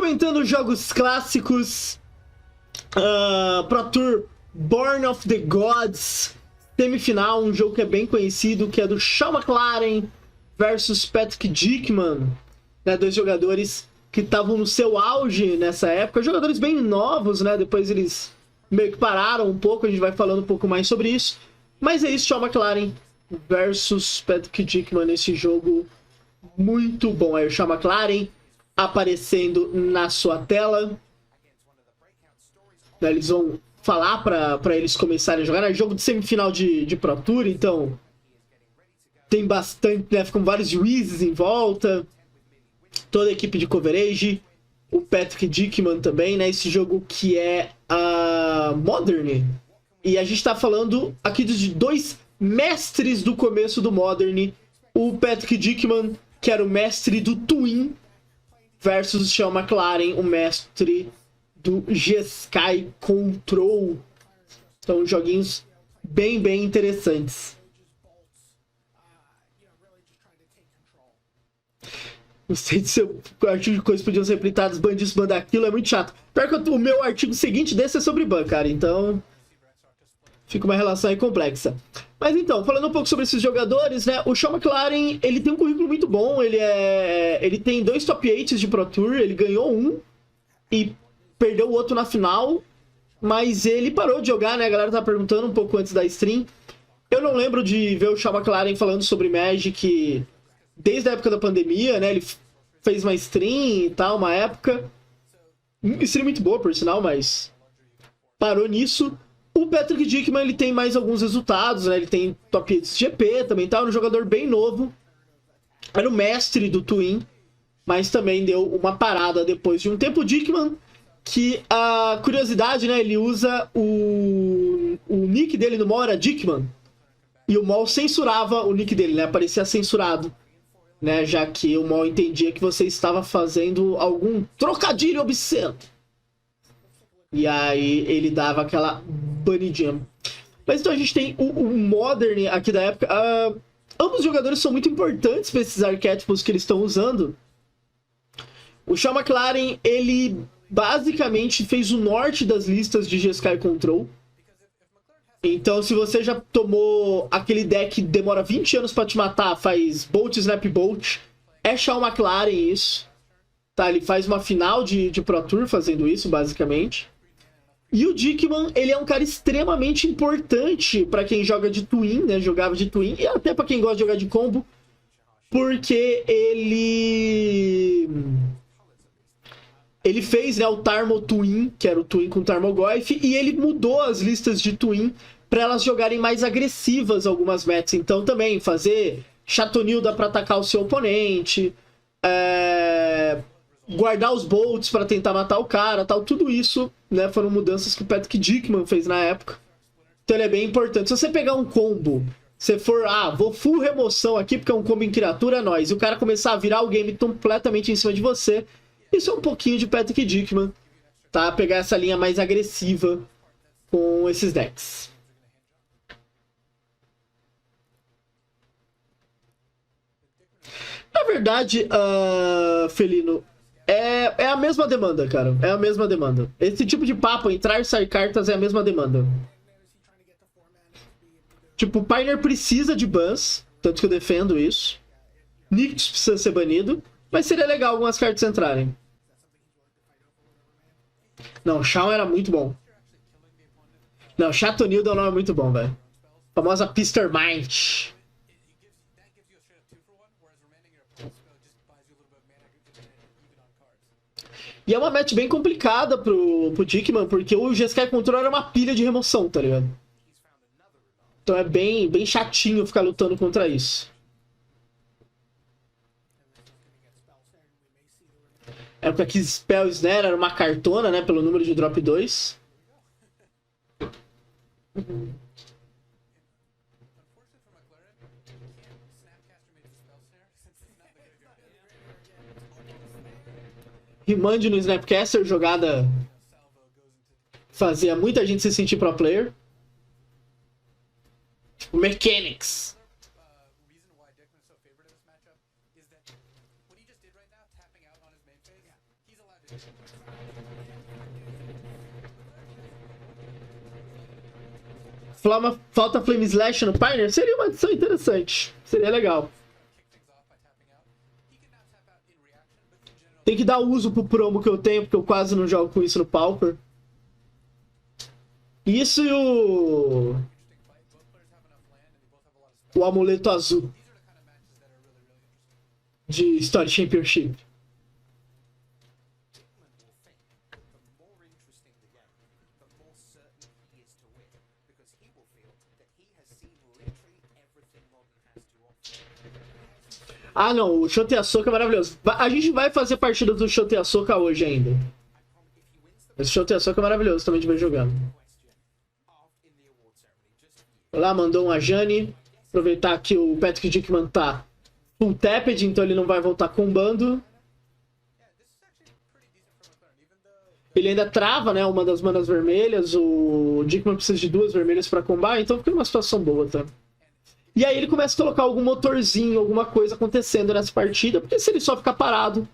Comentando jogos clássicos, Pro Tour Born of the Gods, semifinal, um jogo que é bem conhecido, que é do Sean McLaren versus Patrick Dickmann, né, dois jogadores que estavam no seu auge nessa época, jogadores bem novos, né, depois eles meio que pararam um pouco, a gente vai falando um pouco mais sobre isso, mas é isso, Sean McLaren versus Patrick Dickmann nesse jogo muito bom. Aí o Sean McLaren aparecendo na sua tela, né, eles vão falar para eles começarem a jogar, é jogo de semifinal de Pro Tour, então tem bastante, né, ficam vários juízes em volta, toda a equipe de coverage, o Patrick Dickmann também, né, esse jogo que é a Modern, e a gente tá falando aqui de dois mestres do começo do Modern, o Patrick Dickmann, que era o mestre do Twin, versus o Sean McLaren, o mestre do G-Sky Control. São joguinhos bem interessantes. Não sei se o artigo de coisas podiam ser replicadas, ban disso, ban daquilo, é muito chato. Pior que o meu artigo seguinte desse é sobre ban, cara, então fica uma relação aí complexa. Mas então, falando um pouco sobre esses jogadores, né, o Sean McLaren, ele tem um currículo muito bom, ele tem 2 top 8 de Pro Tour, ele ganhou um e perdeu o outro na final, mas ele parou de jogar, né, a galera tá perguntando um pouco antes da stream. Eu não lembro de ver o Sean McLaren falando sobre Magic desde a época da pandemia, né, ele fez uma stream e tal, uma época, stream muito boa, por sinal, mas parou nisso. O Patrick Dickmann, ele tem mais alguns resultados, né? Ele tem top 8 GP também, tá? Um jogador bem novo. Era o mestre do Twin, mas também deu uma parada depois de um tempo. O Dickmann, que a curiosidade, né? Ele usa o nick dele no mall era Dickmann. E o mall censurava o nick dele, né? Aparecia censurado, né? Já que o mall entendia que você estava fazendo algum trocadilho obsceno. E aí ele dava aquela banidinha. Mas então a gente tem o Modern aqui da época. Ambos os jogadores são muito importantes para esses arquétipos que eles estão usando. O Sean McLaren, ele basicamente fez o norte das listas de G-Sky Control. Então se você já tomou aquele deck que demora 20 anos para te matar, faz Bolt, Snap, Bolt, é Sean McLaren isso. Tá, ele faz uma final de Pro Tour fazendo isso, basicamente. E o Dickmann, ele é um cara extremamente importante para quem joga de Twin, né? Jogava de Twin, e até para quem gosta de jogar de combo, porque ele fez, né, o Tarmo Twin, que era o Twin com Tarmogoyf, e ele mudou as listas de Twin para elas jogarem mais agressivas algumas metas. Então também fazer Chatonilda para atacar o seu oponente, guardar os bolts para tentar matar o cara, tal, tudo isso, né, foram mudanças que o Patrick Dickmann fez na época. Então ele é bem importante. Se você pegar um combo, você for, vou full remoção aqui porque é um combo em criatura, é nóis, e o cara começar a virar o game completamente em cima de você, isso é um pouquinho de Patrick Dickmann, tá? Pegar essa linha mais agressiva com esses decks. Na verdade, Felino, é a mesma demanda, cara. É a mesma demanda. Esse tipo de papo, entrar e sair cartas, é a mesma demanda. Tipo, o Pioneer precisa de bans, tanto que eu defendo isso. Nyx precisa ser banido, mas seria legal algumas cartas entrarem. Não, Shawn era muito bom. Não, Chatonilda é um nome muito bom, velho. Famosa Pistermite. E é uma match bem complicada pro Dickmann, porque o G-Sky Control era uma pilha de remoção, tá ligado? Então é bem chatinho ficar lutando contra isso. É porque aqui Spell Snare era uma cartona, né, pelo número de drop 2. Remand no Snapcaster, jogada fazia muita gente se sentir pro player. Tipo, Mechanics. Falta Flame Slash no Pioneer? Seria uma adição interessante. Seria legal. Tem que dar uso pro promo que eu tenho, porque eu quase não jogo com isso no Pauper. Isso e o amuleto azul de Story Championship. Ah, não, o Shoten Asoka é maravilhoso. A gente vai fazer partidas do Shoten Asoka hoje ainda. Esse Shoten Asoka é maravilhoso também de ver jogando. Lá, mandou um Ajani. Aproveitar que o Patrick Dickman tá full tapped, então ele não vai voltar combando. Ele ainda trava, né, uma das manas vermelhas. O Dickman precisa de 2 vermelhas pra combar, então fica numa situação boa, tá? E aí ele começa a colocar algum motorzinho, alguma coisa acontecendo nessa partida, porque se ele só ficar parado,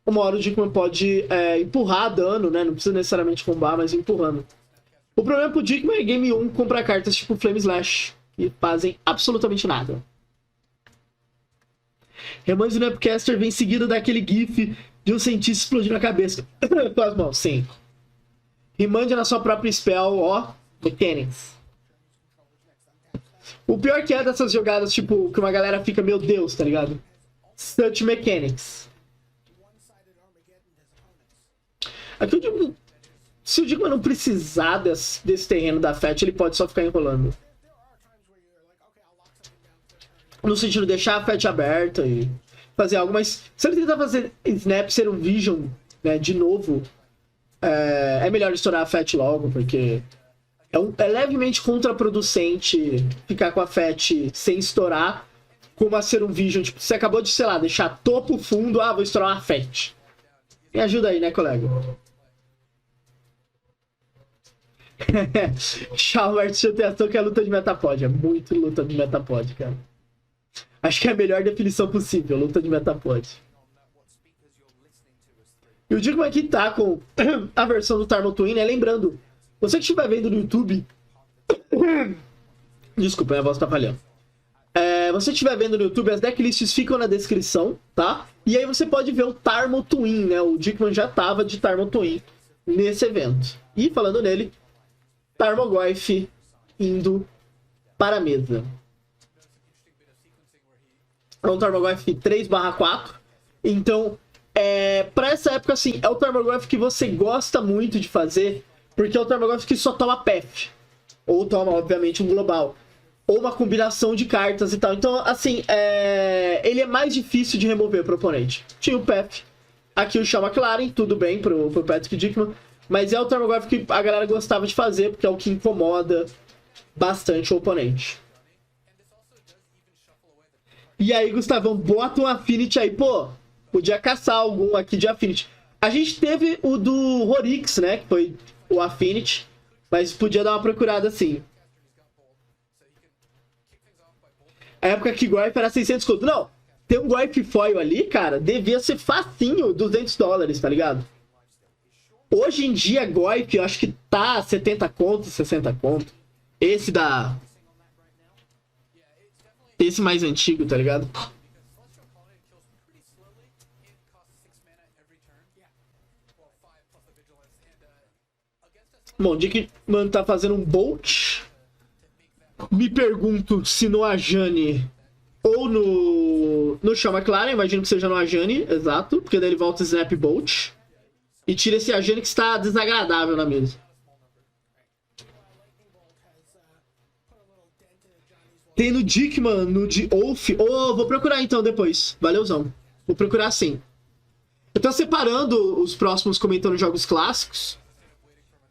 uma hora o Dickman pode empurrar dano, né? Não precisa necessariamente combar, mas empurrando. O problema pro Dickman é Game 1 comprar cartas tipo Flame Slash, que fazem absolutamente nada. Remands do Nepcaster vem seguido daquele gif de um cientista explodindo a cabeça com as mãos, sim. Remand na sua própria spell, ó, Mechanics. O pior que é dessas jogadas, tipo, que uma galera fica, meu Deus, tá ligado? Such Mechanics. Aqui eu digo, se o Dickman não precisar desse terreno da FAT, ele pode só ficar enrolando. No sentido de deixar a FAT aberta e fazer algo, mas se ele tentar fazer Snap ser um Vision, né, de novo, é melhor estourar a FAT logo, porque é levemente contraproducente ficar com a FAT sem estourar, como a ser um Vision. Tipo, você acabou de, sei lá, deixar topo fundo, vou estourar uma FAT. Me ajuda aí, né, colega? Chalmers, deixa eu ter ação que é luta de Metapod. É muito luta de Metapod, cara. Acho que é a melhor definição possível, luta de Metapod. E o Dickman aqui tá com a versão do Tarmo Twin, né? Lembrando, você que estiver vendo no YouTube... Desculpa, minha voz tá falhando. Você que estiver vendo no YouTube, as decklists ficam na descrição, tá? E aí você pode ver o Tarmo Twin, né? O Dickman já tava de Tarmo Twin nesse evento. E falando nele, Tarmogoyf indo para a mesa. É um Tarmogoyf 3/4. Então, pra essa época, assim, é o Tarmogoyf que você gosta muito de fazer, porque é o Tarmogoyf que só toma PF. Ou toma, obviamente, um global. Ou uma combinação de cartas e tal. Então, assim, ele é mais difícil de remover pro oponente. Tinha o PF. Aqui o Sean McLaren, tudo bem pro Patrick Dickman. Mas é o Tarmogoyf que a galera gostava de fazer, porque é o que incomoda bastante o oponente. E aí, Gustavão, bota um Affinity aí. Pô, podia caçar algum aqui de Affinity. A gente teve o do Horix, né? Que foi o Affinity. Mas podia dar uma procurada assim. A época que Goyf era 600 conto. Não, tem um Goyf foil ali, cara, devia ser facinho $200, tá ligado? Hoje em dia, Goyf, eu acho que tá 70 conto, 60 conto. Esse mais antigo, tá ligado? Bom, Dickman tá fazendo um Bolt. Me pergunto se no Ajani ou no Sean McLaren. Imagino que seja no Ajani, exato. Porque daí ele volta o Snap Bolt. E tira esse Ajani que está desagradável na mesa. Tem no Dickman, no de Wolf. Vou procurar então depois. Valeuzão. Vou procurar sim. Eu tô separando os próximos comentando jogos clássicos.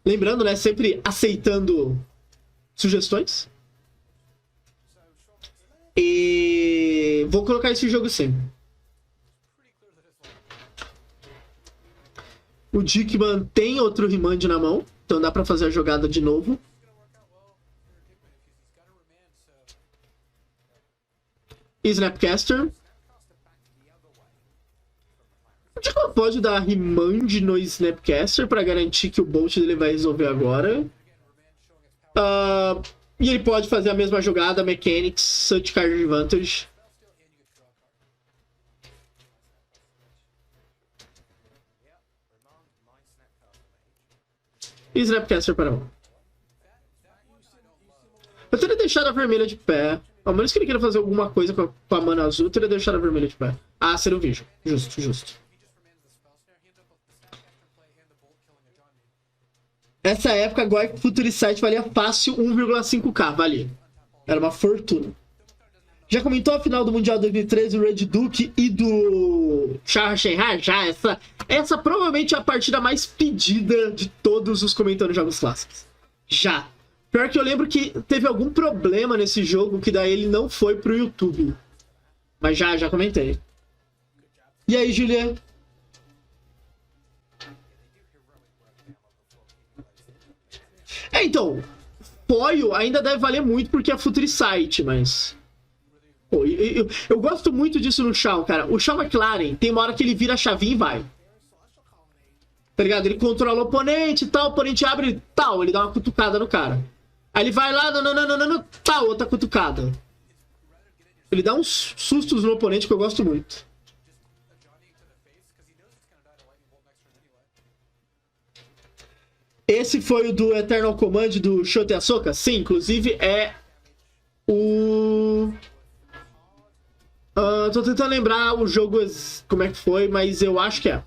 Lembrando, né? Sempre aceitando sugestões. E vou colocar esse jogo sim. O Dickman tem outro Remand na mão. Então dá pra fazer a jogada de novo. Snapcaster. Julia pode dar remand no Snapcaster pra garantir que o Bolt dele vai resolver agora. E ele pode fazer a mesma jogada, Mechanics, Such Card Advantage. E Snapcaster para mão. Eu teria deixado a vermelha de pé. Ao menos que ele queira fazer alguma coisa com a mana azul, eu teria deixado a vermelha de pé. Ah, seria um vídeo. Justo, justo. Essa época, Goic Future Sight valia fácil 1,5k, valia. Era uma fortuna. Já comentou a final do Mundial 2013, o Red Duke e do Shah Shenhar? Já, essa provavelmente é a partida mais pedida de todos os comentando jogos clássicos. Já. Pior que eu lembro que teve algum problema nesse jogo que daí ele não foi pro YouTube. Mas já comentei. E aí, Julia? Então, Foil ainda deve valer muito porque é Future Sight, mas... Pô, eu gosto muito disso no Shaw, cara. O Shaw McLaren, tem uma hora que ele vira a chavinha e vai. Tá ligado? Ele controla o oponente e tal, o oponente abre e tal, ele dá uma cutucada no cara. Aí ele vai lá, não, tal, outra cutucada. Ele dá uns sustos no oponente que eu gosto muito. Esse foi o do Eternal Command do Shote Ahsoka? Sim, inclusive é o... tô tentando lembrar o jogo, como é que foi, mas eu acho que é.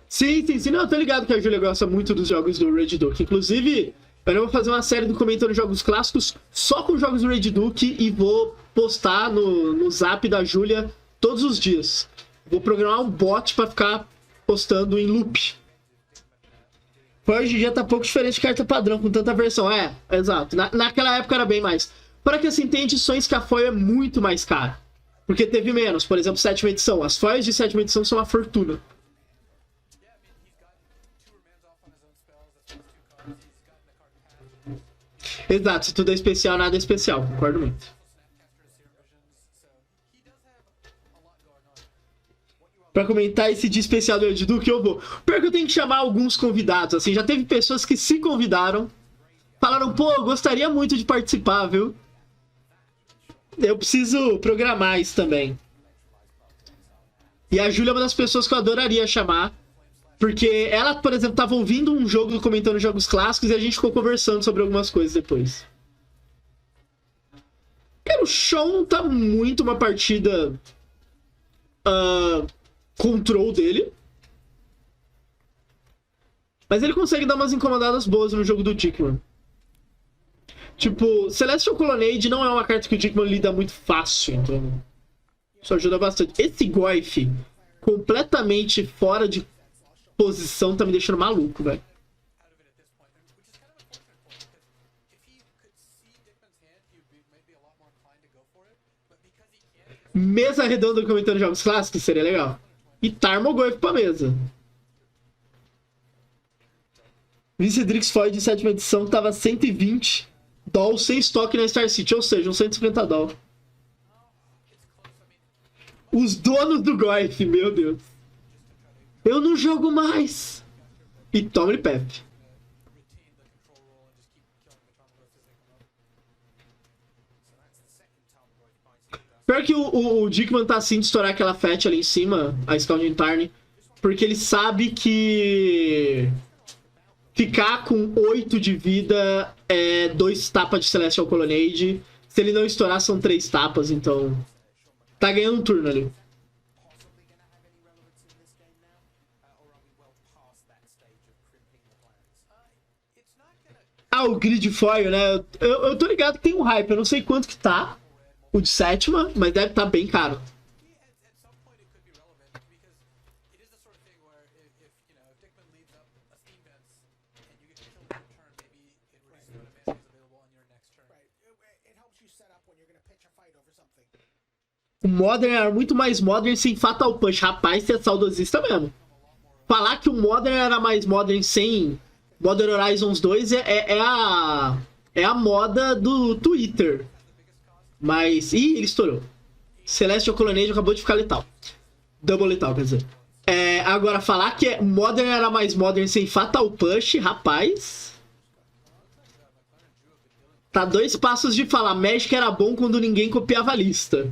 Sim, não, eu tô ligado que a Julia gosta muito dos jogos do Red Duke. Inclusive, eu vou fazer uma série do Comentando Jogos Clássicos só com jogos do Red Duke e vou postar no zap da Julia todos os dias. Vou programar um bot pra ficar postando em loop. Hoje em dia tá pouco diferente de carta padrão com tanta versão. É, exato. Naquela época era bem mais. Para que assim, tem edições que a foil é muito mais cara. Porque teve menos. Por exemplo, 7ª edição. As foils de 7ª edição são uma fortuna. Exato, se tudo é especial, nada é especial. Concordo muito. Pra comentar esse dia especial do Red Duke, eu vou. Pior que eu tenho que chamar alguns convidados, assim. Já teve pessoas que se convidaram. Falaram, pô, eu gostaria muito de participar, viu? Eu preciso programar isso também. E a Júlia é uma das pessoas que eu adoraria chamar. Porque ela, por exemplo, tava ouvindo um jogo do Comentando Jogos Clássicos e a gente ficou conversando sobre algumas coisas depois. Cara, o Sean tá muito uma partida... control dele. Mas ele consegue dar umas incomodadas boas no jogo do Dickman. Tipo, Celestial Colonnade não é uma carta que o Dickman lida muito fácil, então... Isso ajuda bastante. Esse Goif, completamente fora de posição, tá me deixando maluco, velho. Mesa redonda comentando jogos clássicos seria legal. E Tarmogoyf pra mesa. Vicedrix Foil de 7ª edição tava 120 doll sem estoque na Star City, ou seja, uns 150 doll. Os donos do Goif, meu Deus. Eu não jogo mais. E toma-lhe Pep. Pior que o Dickman tá assim de estourar aquela Fetch ali em cima, a Scalding Tarn, porque ele sabe que ficar com 8 de vida é 2 tapas de Celestial Colonnade. Se ele não estourar, são 3 tapas, então tá ganhando um turno ali. Ah, o Grid Foil, né? Eu tô ligado que tem um hype, eu não sei quanto que tá. O de 7ª, mas deve estar bem caro. O Modern era muito mais Modern sem Fatal Punch. Rapaz, você é saudosista mesmo. falar que o Modern era mais Modern sem Modern Horizons 2 é a moda do Twitter. Mas... Ih, ele estourou. Celestial Colonnade acabou de ficar letal. Double letal, quer dizer. Agora, falar que Modern era mais Modern sem Fatal Push, rapaz... Tá 2 passos de falar Magic era bom quando ninguém copiava a lista.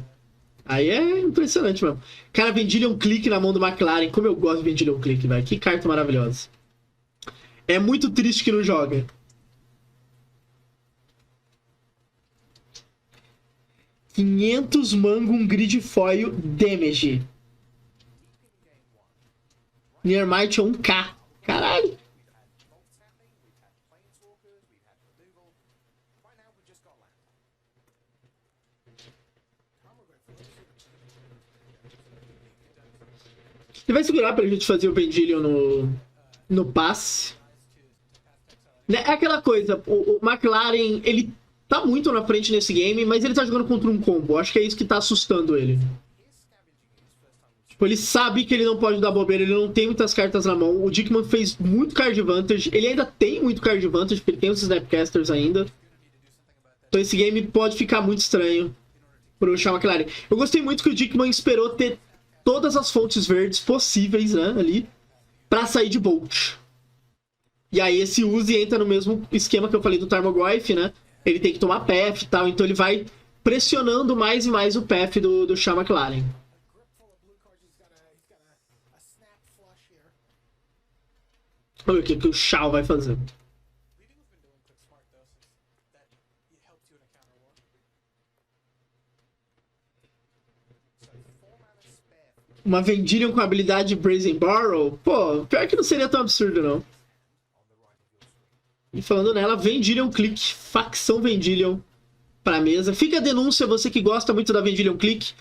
Aí é impressionante mesmo. Cara, Vendilion Click na mão do McLaren. Como eu gosto de Vendilion Click, velho. Que carta maravilhosa. É muito triste que não joga. $500 mango, um grid foil, damage. Nearmight é 1k. Caralho. Ele vai segurar pra gente fazer o Vendilion no passe. É aquela coisa, o McLaren, ele tá muito na frente nesse game, mas ele tá jogando contra um combo. Acho que é isso que tá assustando ele. Tipo, ele sabe que ele não pode dar bobeira, ele não tem muitas cartas na mão. O Dickman fez muito card advantage, ele ainda tem muito card advantage, porque ele tem os Snapcasters ainda. Então esse game pode ficar muito estranho pro Sean McLaren. Eu gostei muito que o Dickman esperou ter todas as fontes verdes possíveis, né, ali, pra sair de Bolt. E aí esse Uzi entra no mesmo esquema que eu falei do Tarmogoyf, né? Ele tem que tomar path e tal, então ele vai pressionando mais e mais o path do Sean McLaren. Olha o que o Shao vai fazer. Uma Vendilion com a habilidade Brazen Barrel? Pô, pior que não seria tão absurdo, não. E falando nela, Vendilion Click, facção Vendilion pra mesa. Fica a denúncia, você que gosta muito da Vendilion Click.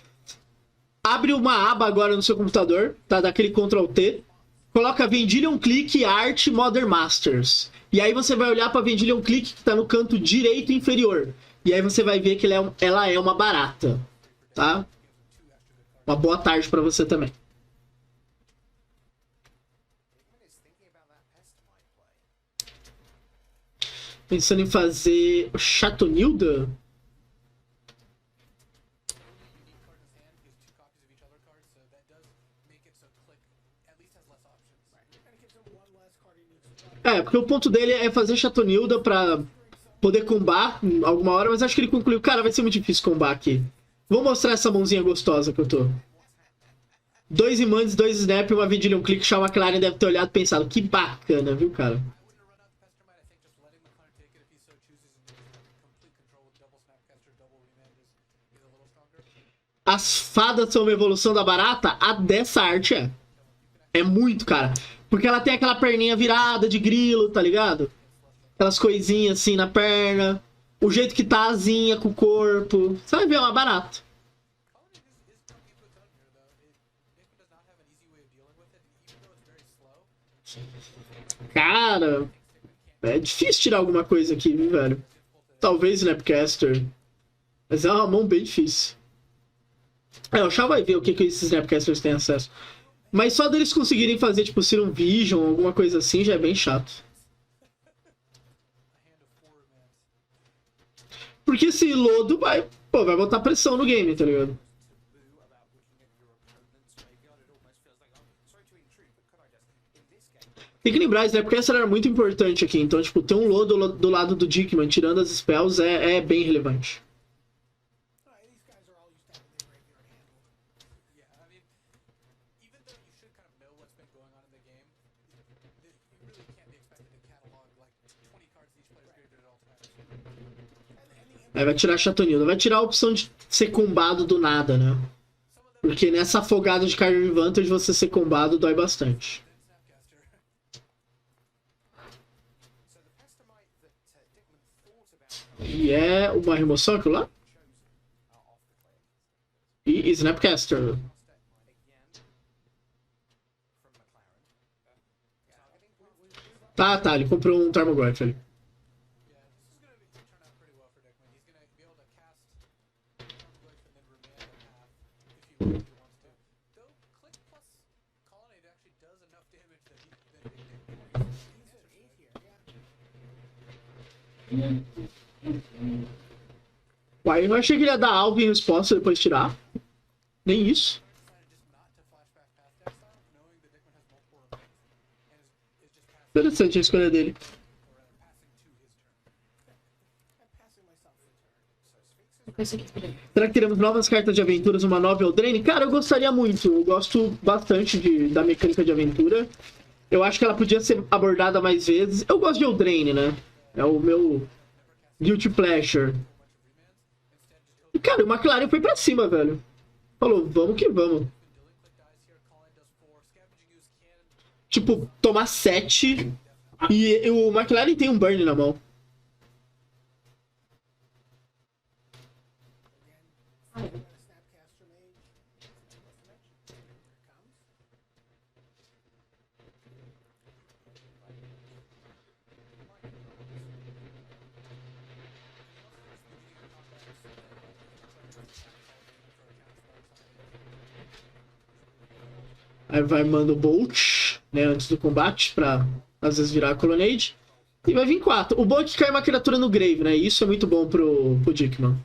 Abre uma aba agora no seu computador, tá? Dá aquele Ctrl T. Coloca Vendilion Click Art Modern Masters. E aí você vai olhar pra Vendilion Click que tá no canto direito inferior. E aí você vai ver que ela é uma barata, tá? Uma boa tarde pra você também. Pensando em fazer Chatonilda? Porque o ponto dele é fazer Chatonilda pra poder combar alguma hora, mas acho que ele concluiu, cara, vai ser muito difícil combar aqui. Vou mostrar essa mãozinha gostosa que eu tô. 2 imãs, 2 snap, uma Vendilion Click. Sean McLaren deve ter olhado e pensado, que bacana, viu, cara? As fadas são uma evolução da barata? A dessa arte é. É muito, cara. Porque ela tem aquela perninha virada de grilo, tá ligado? Aquelas coisinhas assim na perna. O jeito que tá a asinha com o corpo. Você vai ver, é uma barata. Cara, é difícil tirar alguma coisa aqui, viu, velho? Talvez Snapcaster. Mas é uma mão bem difícil. O Shao vai ver o que esses Snapcasters têm acesso. Mas só deles conseguirem fazer, tipo, Serum Vision, alguma coisa assim, já é bem chato. Porque esse lodo vai botar pressão no game, tá ligado? Tem que lembrar, Snapcaster era muito importante aqui. Então, tipo, ter um lodo do lado do Dickman, tirando as spells, é bem relevante. Aí vai tirar a Chatonilda. Vai tirar a opção de ser combado do nada, né? Porque nessa afogada de card advantage, você ser combado dói bastante. E é uma remoção aquilo lá? E Snapcaster. Tá, ele comprou um Tarmogoyf ali. Uai, eu achei que ele ia dar algo em resposta e depois tirar. Nem isso. Interessante a escolha dele. Será que teremos novas cartas de aventuras, uma nova Eldraine? Cara, eu gostaria muito. Eu gosto bastante da mecânica de aventura. Eu acho que ela podia ser abordada mais vezes. Eu gosto de Eldraine, né? É o meu guilty pleasure. E, cara, o McLaren foi pra cima, velho. Falou, vamos que vamos. Tipo, tomar 7. E o McLaren tem um burn na mão. Aí vai manda o Bolt, né, antes do combate, pra às vezes virar a Colonnade. E vai vir 4. O bom é que cai uma criatura no Grave, né? E isso é muito bom pro Dickman.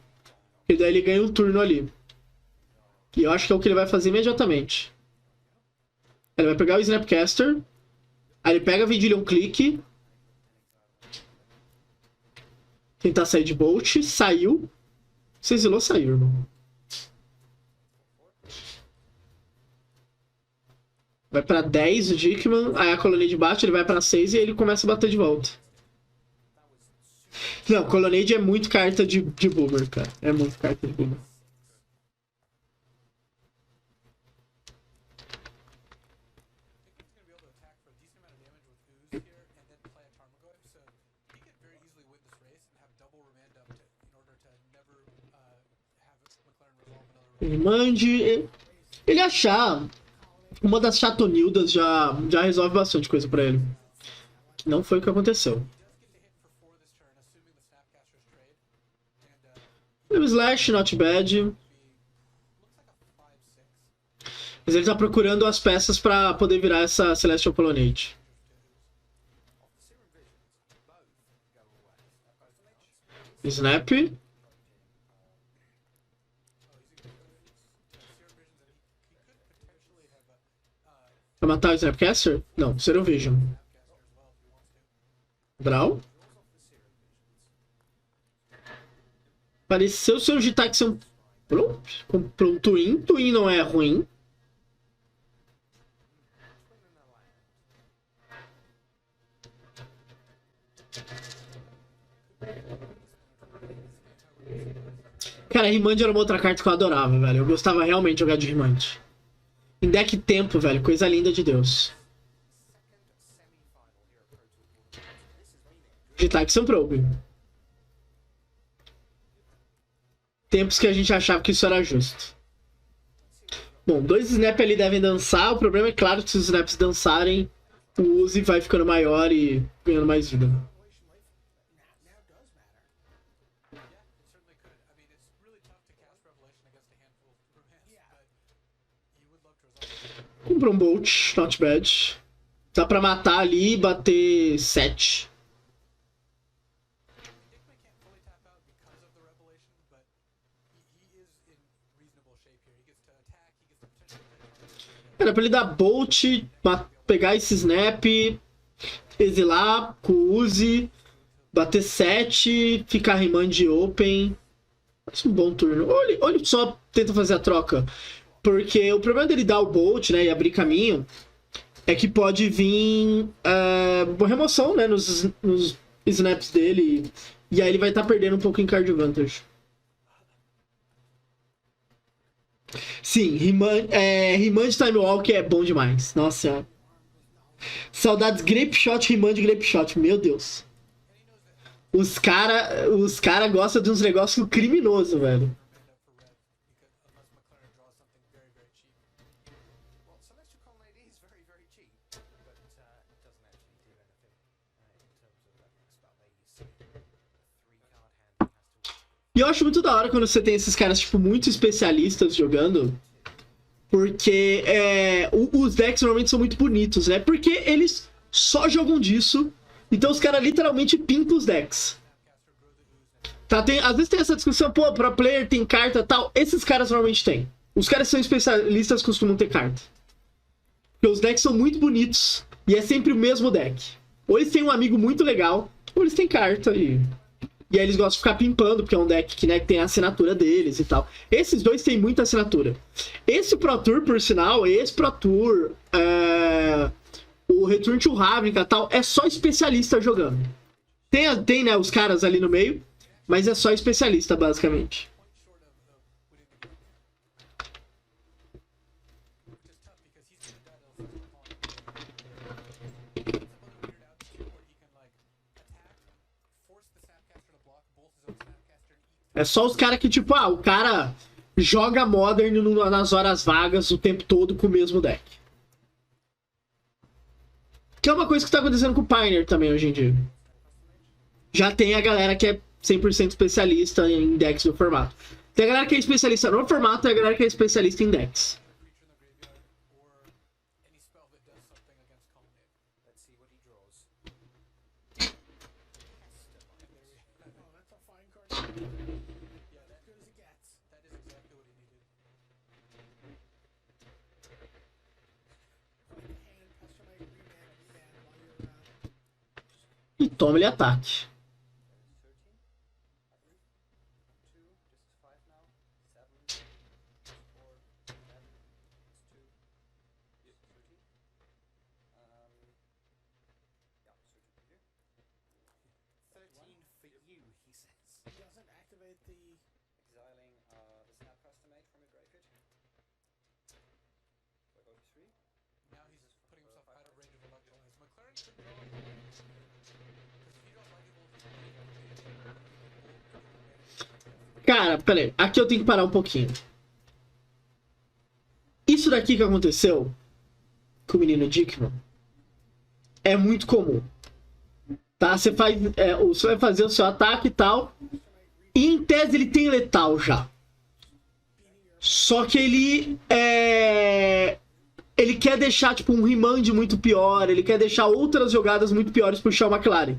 Porque daí ele ganha um turno ali. E eu acho que é o que ele vai fazer imediatamente. Ele vai pegar o Snapcaster. Aí ele pega a Vigilion Click. Tentar sair de Bolt. Saiu. Se exilou, saiu, irmão. Vai pra 10 o Dickman. Aí a Colonnade bate, ele vai pra 6 e ele começa a bater de volta. Não, Colonnade é muito carta de Boomer, cara. É muito carta de Boomer. Ele mande. Ele achar uma das chatonildas já resolve bastante coisa pra ele. Não foi o que aconteceu. O Slash, not bad. Mas ele tá procurando as peças pra poder virar essa Celestial Colonnade. Snap. Vai matar o Snapcaster? Não, Zero Vision. Draw. Pareceu ser o Gitax ser um... Pronto. Comprou um Twin. Twin não é ruim. Cara, Remand era uma outra carta que eu adorava, velho. Eu gostava realmente de jogar de Remand. Em deck tempo, velho. Coisa linda de Deus. Gitaxian Probe. Tempos que a gente achava que isso era justo. Bom, 2 snaps ali devem dançar. O problema é claro que se os snaps dançarem, o Uzi vai ficando maior e ganhando mais vida. Comprou um Bolt, not bad. Dá pra matar ali e bater 7. Era pra ele dar Bolt, pegar esse Snap, exilar com o Uzi, bater 7, ficar Remand Open. Parece um bom turno. Olha só, tenta fazer a troca. Porque o problema dele dar o Bolt, né, e abrir caminho, é que pode vir uma remoção, né, nos snaps dele. E aí ele vai estar perdendo um pouco em card advantage. Sim, Remand Time Walk é bom demais. Nossa senhora. Saudades Grape Shot, Remand Grape Shot. Meu Deus. Os cara gostam de uns negócios criminosos, velho. E eu acho muito da hora quando você tem esses caras, tipo, muito especialistas jogando. Porque os decks normalmente são muito bonitos, né? Porque eles só jogam disso. Então os caras literalmente pintam os decks. Tá, às vezes tem essa discussão, pô, pro player tem carta e tal. Esses caras normalmente têm. Os caras que são especialistas costumam ter carta. Porque os decks são muito bonitos e é sempre o mesmo deck. Ou eles têm um amigo muito legal, ou eles têm carta e aí eles gostam de ficar pimpando, porque é um deck que, né, que tem a assinatura deles e tal. Esses dois têm muita assinatura. Esse Pro Tour, por sinal, esse Pro Tour, o Return to Ravnica e tal, é só especialista jogando. Tem, né, os caras ali no meio, mas é só especialista, basicamente. É só os caras que, tipo, o cara joga Modern nas horas vagas o tempo todo com o mesmo deck. Que é uma coisa que tá acontecendo com o Pioneer também hoje em dia. Já tem a galera que é 100% especialista em decks do formato. Tem a galera que é especialista no formato e a galera que é especialista em decks. E toma ele ataque. Cara, peraí. Aqui eu tenho que parar um pouquinho. Isso daqui que aconteceu com o menino Dickman é muito comum. Tá? Você vai fazer o seu ataque e tal. E em tese ele tem letal já. Só que ele quer deixar tipo um remand muito pior. Ele quer deixar outras jogadas muito piores pro Sean McLaren.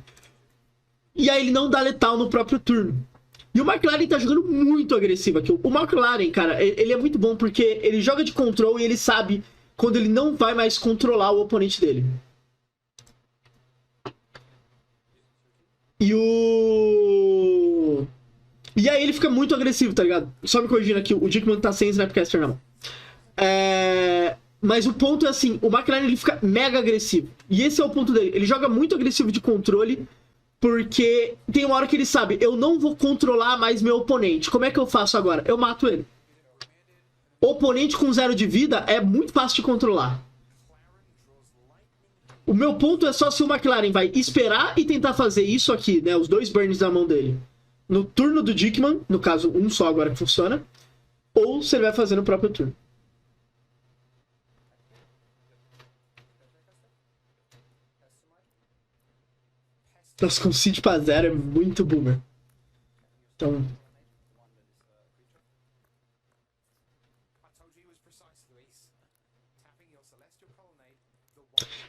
E aí ele não dá letal no próprio turno. E o McLaren tá jogando muito agressivo aqui. O McLaren, cara, ele é muito bom porque ele joga de control e ele sabe quando ele não vai mais controlar o oponente dele. E aí ele fica muito agressivo, tá ligado? Só me corrigindo aqui, o Dickman tá sem Snapcaster na mão. Mas o ponto é assim, o McLaren ele fica mega agressivo. E esse é o ponto dele. Ele joga muito agressivo de controle, porque tem uma hora que ele sabe, eu não vou controlar mais meu oponente. Como é que eu faço agora? Eu mato ele. O oponente com 0 de vida é muito fácil de controlar. O meu ponto é só se o McLaren vai esperar e tentar fazer isso aqui, né? Os 2 burns na mão dele. No turno do Dickman, no caso, um só agora que funciona. Ou se ele vai fazer no próprio turno. Nossa, com seed pra 0 é muito boomer. Então...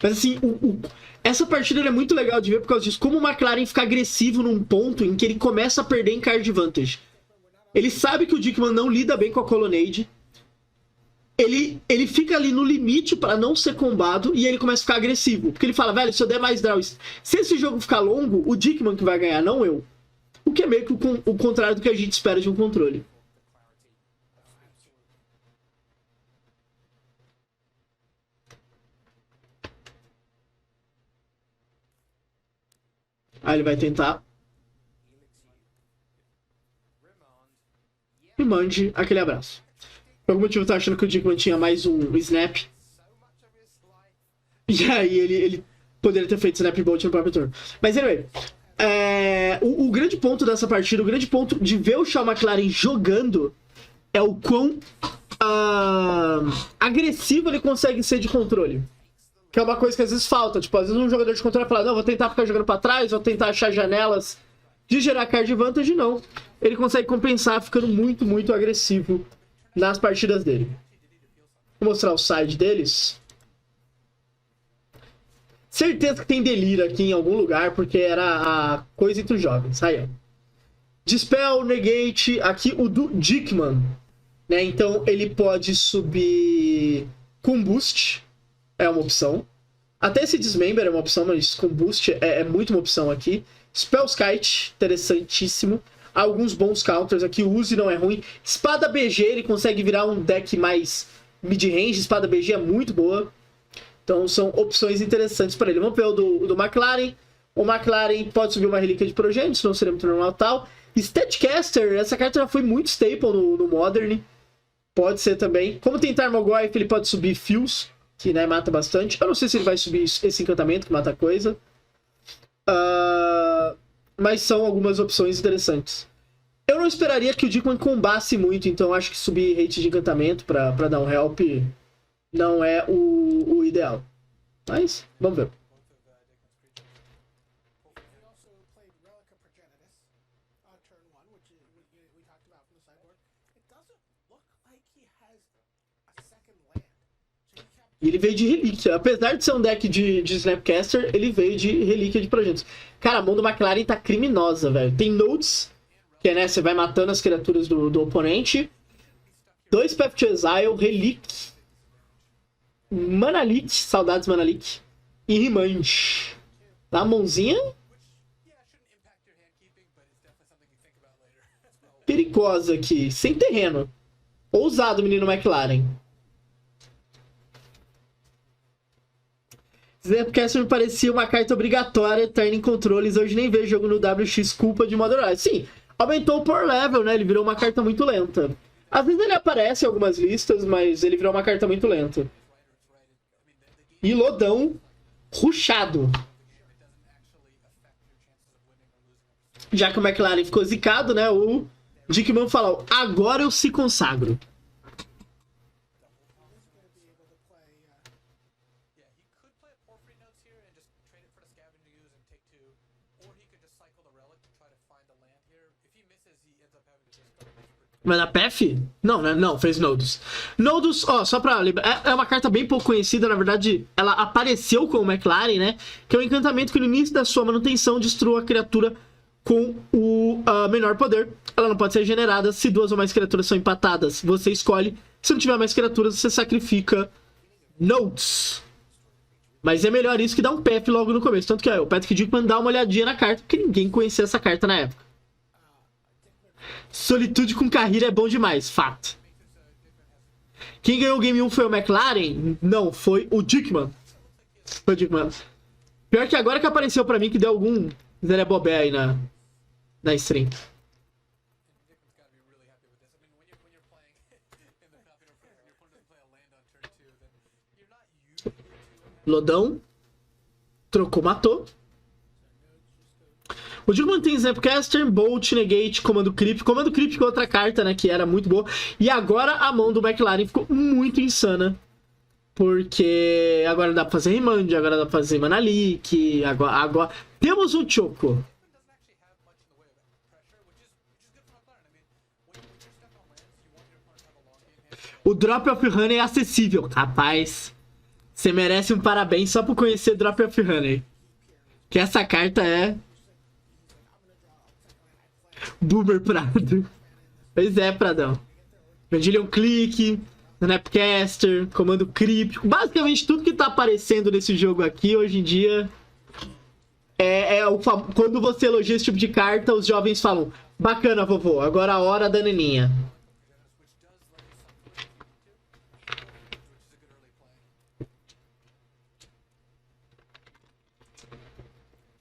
Mas assim, essa partida é muito legal de ver por causa disso. Como o McLaren fica agressivo num ponto em que ele começa a perder em card advantage. Ele sabe que o Dickman não lida bem com a Colonnade. Ele fica ali no limite para não ser combado e ele começa a ficar agressivo. Porque ele fala, velho, se eu der mais draws... Se esse jogo ficar longo, o Dickman que vai ganhar, não eu. O que é meio que o contrário do que a gente espera de um controle. Aí ele vai tentar. E mande aquele abraço. Por algum motivo eu tô achando que o Dickman tinha mais um snap. E aí ele poderia ter feito snap bolt no próprio turno. Mas anyway, o grande ponto dessa partida, o grande ponto de ver o Sean McLaren jogando é o quão agressivo ele consegue ser de controle. Que é uma coisa que às vezes falta. Tipo, às vezes um jogador de controle fala, não, vou tentar ficar jogando pra trás, vou tentar achar janelas de gerar card advantage. Não. Ele consegue compensar ficando muito, muito agressivo nas partidas dele. Vou mostrar o side deles. Certeza que tem delírio aqui em algum lugar, porque era a coisa entre os jovens. Aí, ó. Dispel, Negate, aqui o do Dickman, né? Então ele pode subir com Boost, é uma opção. Até esse Dismember é uma opção, mas com Boost é muito uma opção aqui. Spellskite, interessantíssimo. Alguns bons counters aqui, o Uzi não é ruim. Espada BG, ele consegue virar um deck mais mid-range, Espada BG é muito boa. Então são opções interessantes para ele. Vamos ver o do McLaren. O McLaren pode subir uma relíquia de Progenitus, não seria muito normal tal. Statcaster, essa carta já foi muito staple no Modern. Pode ser também. Como tem Tarmogoyf, ele pode subir Fios, que né, mata bastante. Eu não sei se ele vai subir esse encantamento, que mata coisa. Mas são algumas opções interessantes. Eu não esperaria que o Dickman combasse muito, então acho que subir rate de encantamento pra dar um help não é o ideal. Mas, vamos ver. E ele veio de relíquia. Apesar de ser um deck de Snapcaster, ele veio de relíquia de projetos. Cara, a mão do McLaren tá criminosa, velho. Tem Notes, que é, né, você vai matando as criaturas do oponente. 2 Path to Exile, Relic. Manalik, saudades Manalik. E Rimand. Tá, a mãozinha perigosa aqui. Sem terreno. Ousado, menino McLaren. Snapcaster me parecia uma carta obrigatória, Turning Controles. Hoje nem vejo jogo no WX, culpa de Modern Horizon. Sim, aumentou o Power Level, né? Ele virou uma carta muito lenta. Às vezes ele aparece em algumas listas, mas ele virou uma carta muito lenta. E Lodão, rushado. Já que o McLaren ficou zicado, né? O Dickman falou, agora eu se consagro. Vai dar PF? Não, né? Não, fez Nodus. Nodus, ó, só pra lembrar, é uma carta bem pouco conhecida, na verdade, ela apareceu com o McLaren, né? Que é um encantamento que no início da sua manutenção destrua a criatura com o menor poder. Ela não pode ser generada se 2 ou mais criaturas são empatadas. Você escolhe. Se não tiver mais criaturas, você sacrifica Nodes. Mas é melhor isso que dar um PF logo no começo. Tanto que ó, o Patrick Dickman dá uma olhadinha na carta, porque ninguém conhecia essa carta na época. Solitude com Carreira é bom demais, fato. Quem ganhou o Game 1 foi o McLaren? Não, foi o Dickman. Foi o Dickman. Pior que agora que apareceu pra mim que deu algum Zé Bobé aí na stream. Lodão. Trocou, matou. O Dickman tem Snapcaster, Bolt, Negate, Comando Creep. Comando Creep com outra carta, né, que era muito boa. E agora a mão do McLaren ficou muito insana. Porque agora dá pra fazer Remand, agora dá pra fazer Manalik. Agora... Temos um Choco. O Drop of Honey é acessível. Rapaz, você merece um parabéns só por conhecer Drop of Honey. Que essa carta é... Boomer Prado. Pois é, Pradão. Vendillion Click, Snapcaster, Comando Creep. Basicamente tudo que tá aparecendo nesse jogo aqui hoje em dia quando você elogia esse tipo de carta, os jovens falam: bacana, vovô, agora a hora da neninha.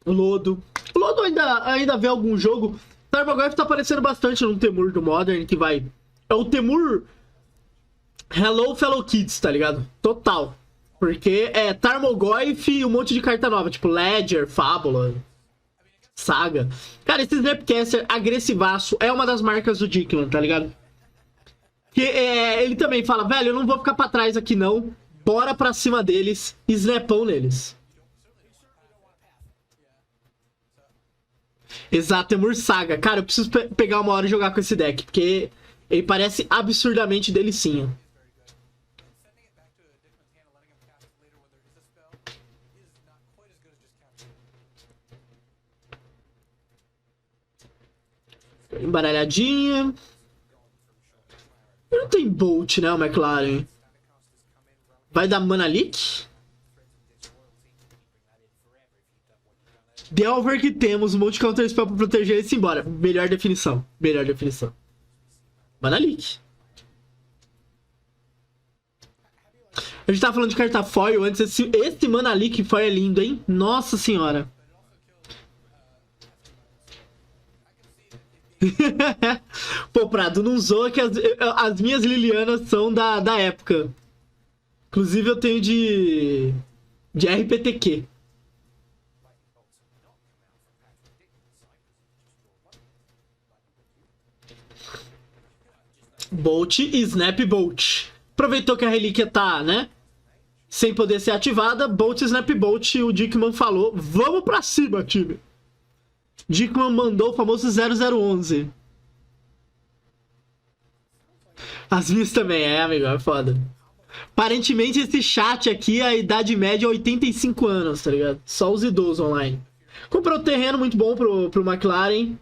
O Lodo ainda vê algum jogo. Tarmogoyf tá aparecendo bastante no Temur do Modern, que vai... É o Temur Hello Fellow Kids, tá ligado? Total. Porque é Tarmogoyf e um monte de carta nova, tipo Ledger, Fábula, Saga. Cara, esse Snapcaster agressivaço é uma das marcas do Dickman, tá ligado? Que ele também fala, velho, eu não vou ficar pra trás aqui não. Bora pra cima deles e snapão neles. Exato, Temur Saga. Cara, eu preciso pegar uma hora e jogar com esse deck, porque ele parece absurdamente delicinho. Embaralhadinha. Não tem Bolt, né, o McLaren? Vai dar Mana Leak? Delver que temos, um monte de counter spell pra proteger esse embora. Melhor definição. Melhor definição. Mana Leak. A gente tava falando de carta foil antes. Esse Mana Leak foil é lindo, hein? Nossa senhora. Pô, Prado, não zoa que as minhas Lilianas são da época. Inclusive eu tenho de RPTQ. Bolt e Snap Bolt. Aproveitou que a relíquia tá, né? Sem poder ser ativada. Bolt e Snap Bolt. O Dickman falou: vamos pra cima, time. Dickman mandou o famoso 0011. As minhas também, amigo. É foda. Aparentemente esse chat aqui, a idade média é 85 anos, tá ligado? Só os idosos online. Comprou um terreno muito bom pro McLaren.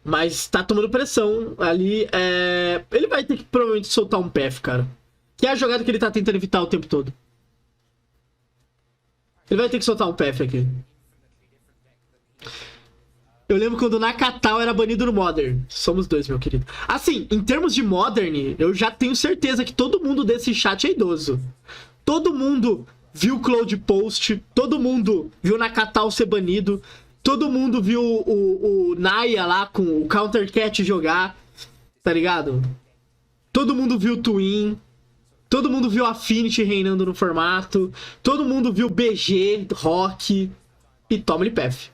Mas tá tomando pressão ali. Ele vai ter que provavelmente soltar um PF, cara. Que é a jogada que ele tá tentando evitar o tempo todo. Ele vai ter que soltar um PF aqui. Eu lembro quando o Nakatal era banido no Modern. Somos dois, meu querido. Assim, em termos de Modern, eu já tenho certeza que todo mundo desse chat é idoso. Todo mundo viu o Cloud Post. Todo mundo viu o Nakatal ser banido. Todo mundo viu o Naya lá com o Counter Cat jogar. Tá ligado? Todo mundo viu o Twin. Todo mundo viu a Affinity reinando no formato. Todo mundo viu BG, Rock. E toma-lhe PF.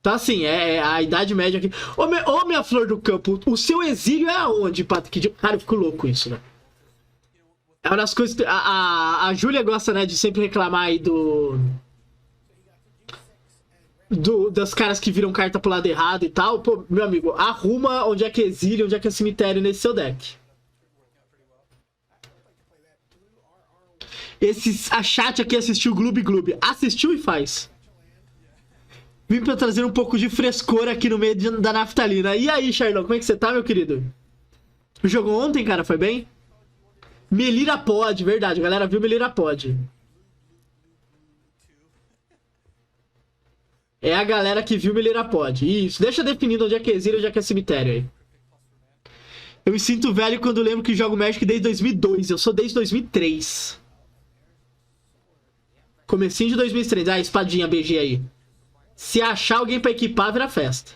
Então, assim, é a idade média aqui. Ô, minha flor do campo, o seu exílio é aonde, Patrick? Cara, eu fico louco isso, né? É uma das coisas que a Júlia gosta, né, de sempre reclamar aí das caras que viram carta pro lado errado e tal. Pô, meu amigo, arruma onde é que é exílio, onde é que é cemitério nesse seu deck. A chat aqui assistiu Gloob Gloob. Assistiu e faz. Vim pra trazer um pouco de frescor aqui no meio da naftalina. E aí, Charlão, como é que você tá, meu querido? Jogou ontem, cara? Foi bem? Melira Pod, verdade. A galera viu Melira Pod. É a galera que viu Melira Pod. Isso. Deixa definido onde é que é exílio e onde é que é cemitério aí. Eu me sinto velho quando lembro que jogo Magic desde 2002. Eu sou desde 2003. Comecinho de 2003. Ah, espadinha BG aí. Se achar alguém pra equipar, vira festa.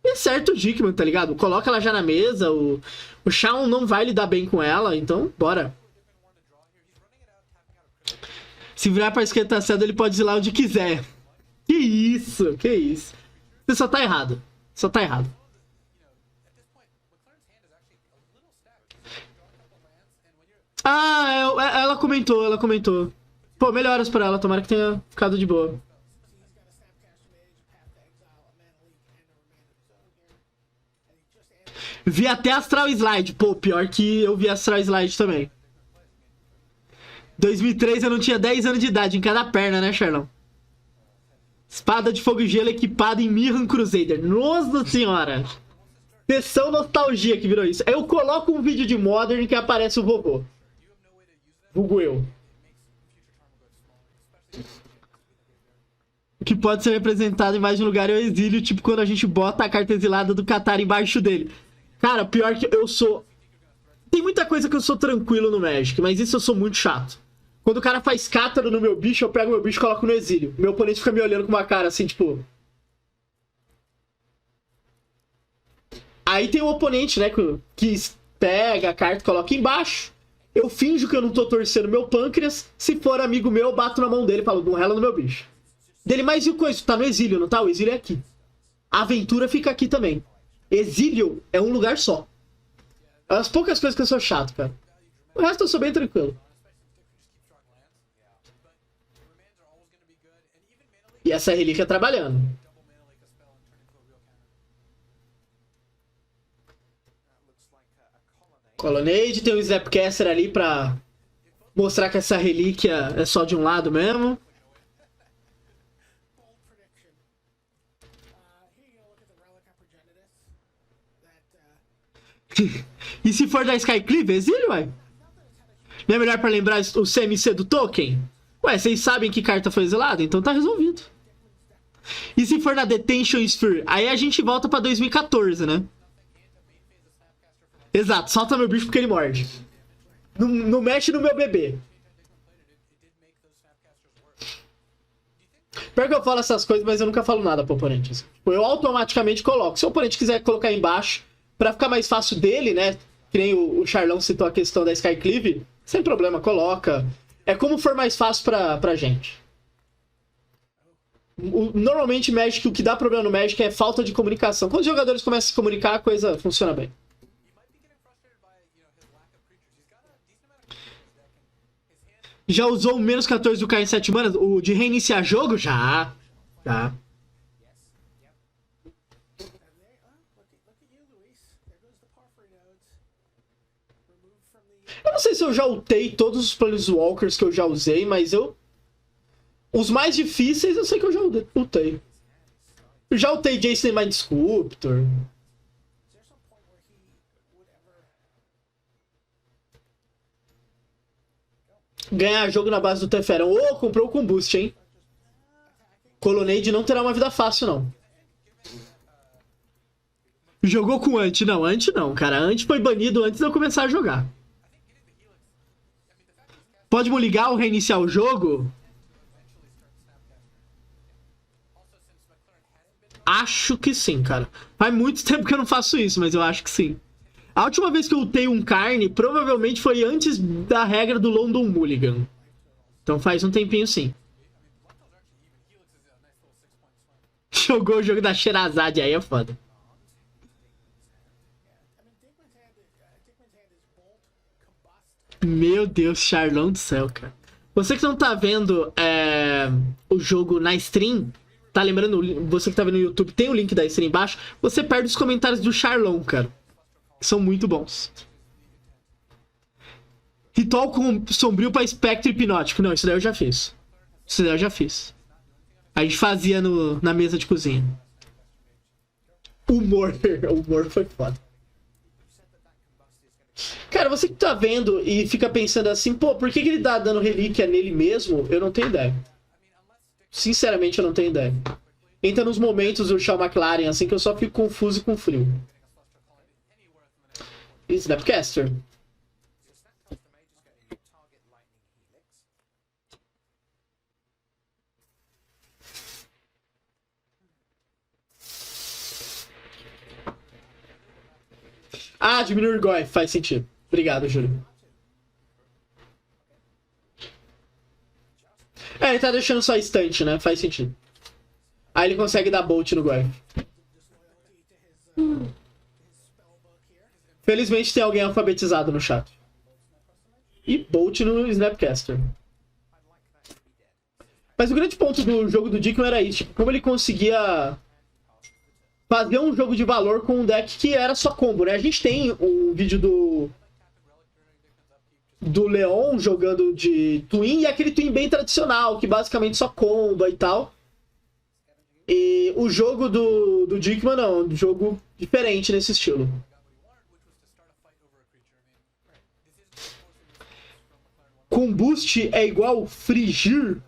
E certo o Dickman, tá ligado? Coloca ela já na mesa. O Shawn não vai lidar bem com ela, então bora. Se virar pra esquerda cedo, ele pode ir lá onde quiser. Que isso, que isso. Você só tá errado. Só tá errado. Ah, ela comentou, ela comentou. Pô, melhoras pra ela, tomara que tenha ficado de boa. Vi até Astral Slide. Pô, pior que eu vi Astral Slide também. 2003 eu não tinha 10 anos de idade em cada perna, né, Charlão? Espada de fogo e gelo equipada em Mirran Crusader. Nossa senhora! Sessão nostalgia que virou isso. Eu coloco um vídeo de Modern que aparece o vovô. Vulgo eu. O que pode ser representado em mais de um lugar é o exílio, tipo quando a gente bota a carta exilada do Qatar embaixo dele. Cara, pior que eu sou... Tem muita coisa que eu sou tranquilo no Magic, mas isso eu sou muito chato. Quando o cara faz cátaro no meu bicho, eu pego meu bicho e coloco no exílio. Meu oponente fica me olhando com uma cara assim, tipo... Aí tem o oponente, né, que pega a carta e coloca embaixo. Eu finjo que eu não tô torcendo meu pâncreas. Se for amigo meu, eu bato na mão dele e falo, não rela no meu bicho. Dele, mas e o coisa? Tá no exílio, não tá? O exílio é aqui. A aventura fica aqui também. Exílio é um lugar só. É as poucas coisas que eu sou chato, cara. O resto eu sou bem tranquilo. E essa relíquia trabalhando. Colonnade, tem um Snapcaster ali pra mostrar que essa relíquia é só de um lado mesmo. E se for da Skycliff, exílio, ué? Não é melhor pra lembrar o CMC do token? Ué, vocês sabem que carta foi exilada? Então tá resolvido. E se for na Detention Sphere? Aí a gente volta pra 2014, né? Exato, solta meu bicho porque ele morde. Não mexe no meu bebê. Pior que eu falo essas coisas, mas eu nunca falo nada pro oponente. Tipo, eu automaticamente coloco. Se o oponente quiser colocar embaixo, pra ficar mais fácil dele, né? Que nem o Charlão citou a questão da Skycliff, sem problema, coloca. É como for mais fácil pra gente. Normalmente, Magic, o que dá problema no Magic é falta de comunicação. Quando os jogadores começam a se comunicar, a coisa funciona bem. Já usou o menos 14 do K em 7 manas? O de reiniciar jogo? Já. Já. Eu não sei se eu já ultei todos os Planeswalkers que eu já usei, mas eu... Os mais difíceis eu sei que eu já ultei. Eu já ultei Jason Mind Sculptor. Ganhar jogo na base do Teferão. Ô, comprou com boost, hein? Colonnade não terá uma vida fácil, não. Jogou com Ant? Não, Ant não, cara. Ant foi banido antes de eu começar a jogar. Pode me ligar ou reiniciar o jogo? Acho que sim, cara. Faz muito tempo que eu não faço isso, mas eu acho que sim. A última vez que eu ultei um Carne, provavelmente foi antes da regra do London Mulligan. Então faz um tempinho sim. Jogou o jogo da Sherazade, aí é foda. Meu Deus, Charlão do céu, cara. Você que não tá vendo o jogo na stream, tá lembrando, você que tá vendo no YouTube, tem o link da stream embaixo, você perde os comentários do Charlão, cara. São muito bons. Ritual com sombrio pra espectro hipnótico. Não, isso daí eu já fiz. Isso daí eu já fiz. A gente fazia na mesa de cozinha. Humor. O humor foi foda. Cara, você que tá vendo e fica pensando assim, pô, por que ele tá dando relíquia nele mesmo? Eu não tenho ideia. Sinceramente, eu não tenho ideia. Entra nos momentos do Shaw McLaren, assim, que eu só fico confuso e com frio. Snapcaster. Ah, diminuir o GOI, faz sentido. Obrigado, Júlio. Ele tá deixando só estante, né? Faz sentido. Aí ele consegue dar bolt no GOI. Felizmente tem alguém alfabetizado no chat. E bolt no Snapcaster. Mas o grande ponto do jogo do Dickman era isso. Tipo, como ele conseguia fazer um jogo de valor com um deck que era só combo, né? A gente tem um vídeo do Leon jogando de Twin e aquele Twin bem tradicional, que basicamente só comba e tal. E o jogo do Dickman não, um jogo diferente nesse estilo. Combust é igual frigir.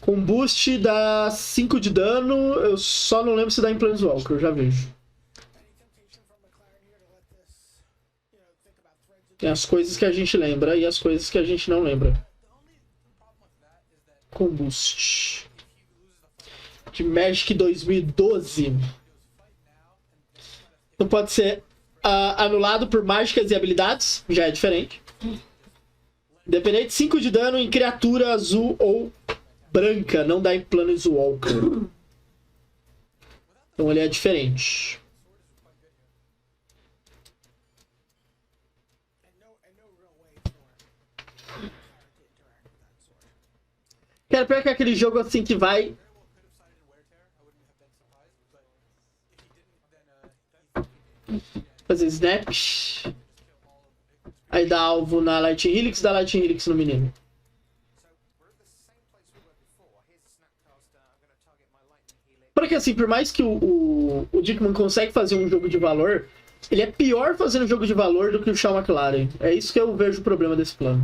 Combust dá 5 de dano, eu só não lembro se dá em Planeswalker, eu já vejo. Tem as coisas que a gente lembra e as coisas que a gente não lembra. Combust. De Magic 2012. Não pode ser anulado por mágicas e habilidades, já é diferente. Independente, 5 de dano em criatura azul ou branca, não dá em Planeswalker. Então ele é diferente. Quero pegar que é aquele jogo assim que vai... fazer snaps. Aí dá alvo na Lightning Helix, dá Lightning Helix no menino. Porque assim, por mais que o Dickman consegue fazer um jogo de valor, Ele é pior fazendo jogo de valor do que o Sean McLaren. É isso que eu vejo o problema desse plano.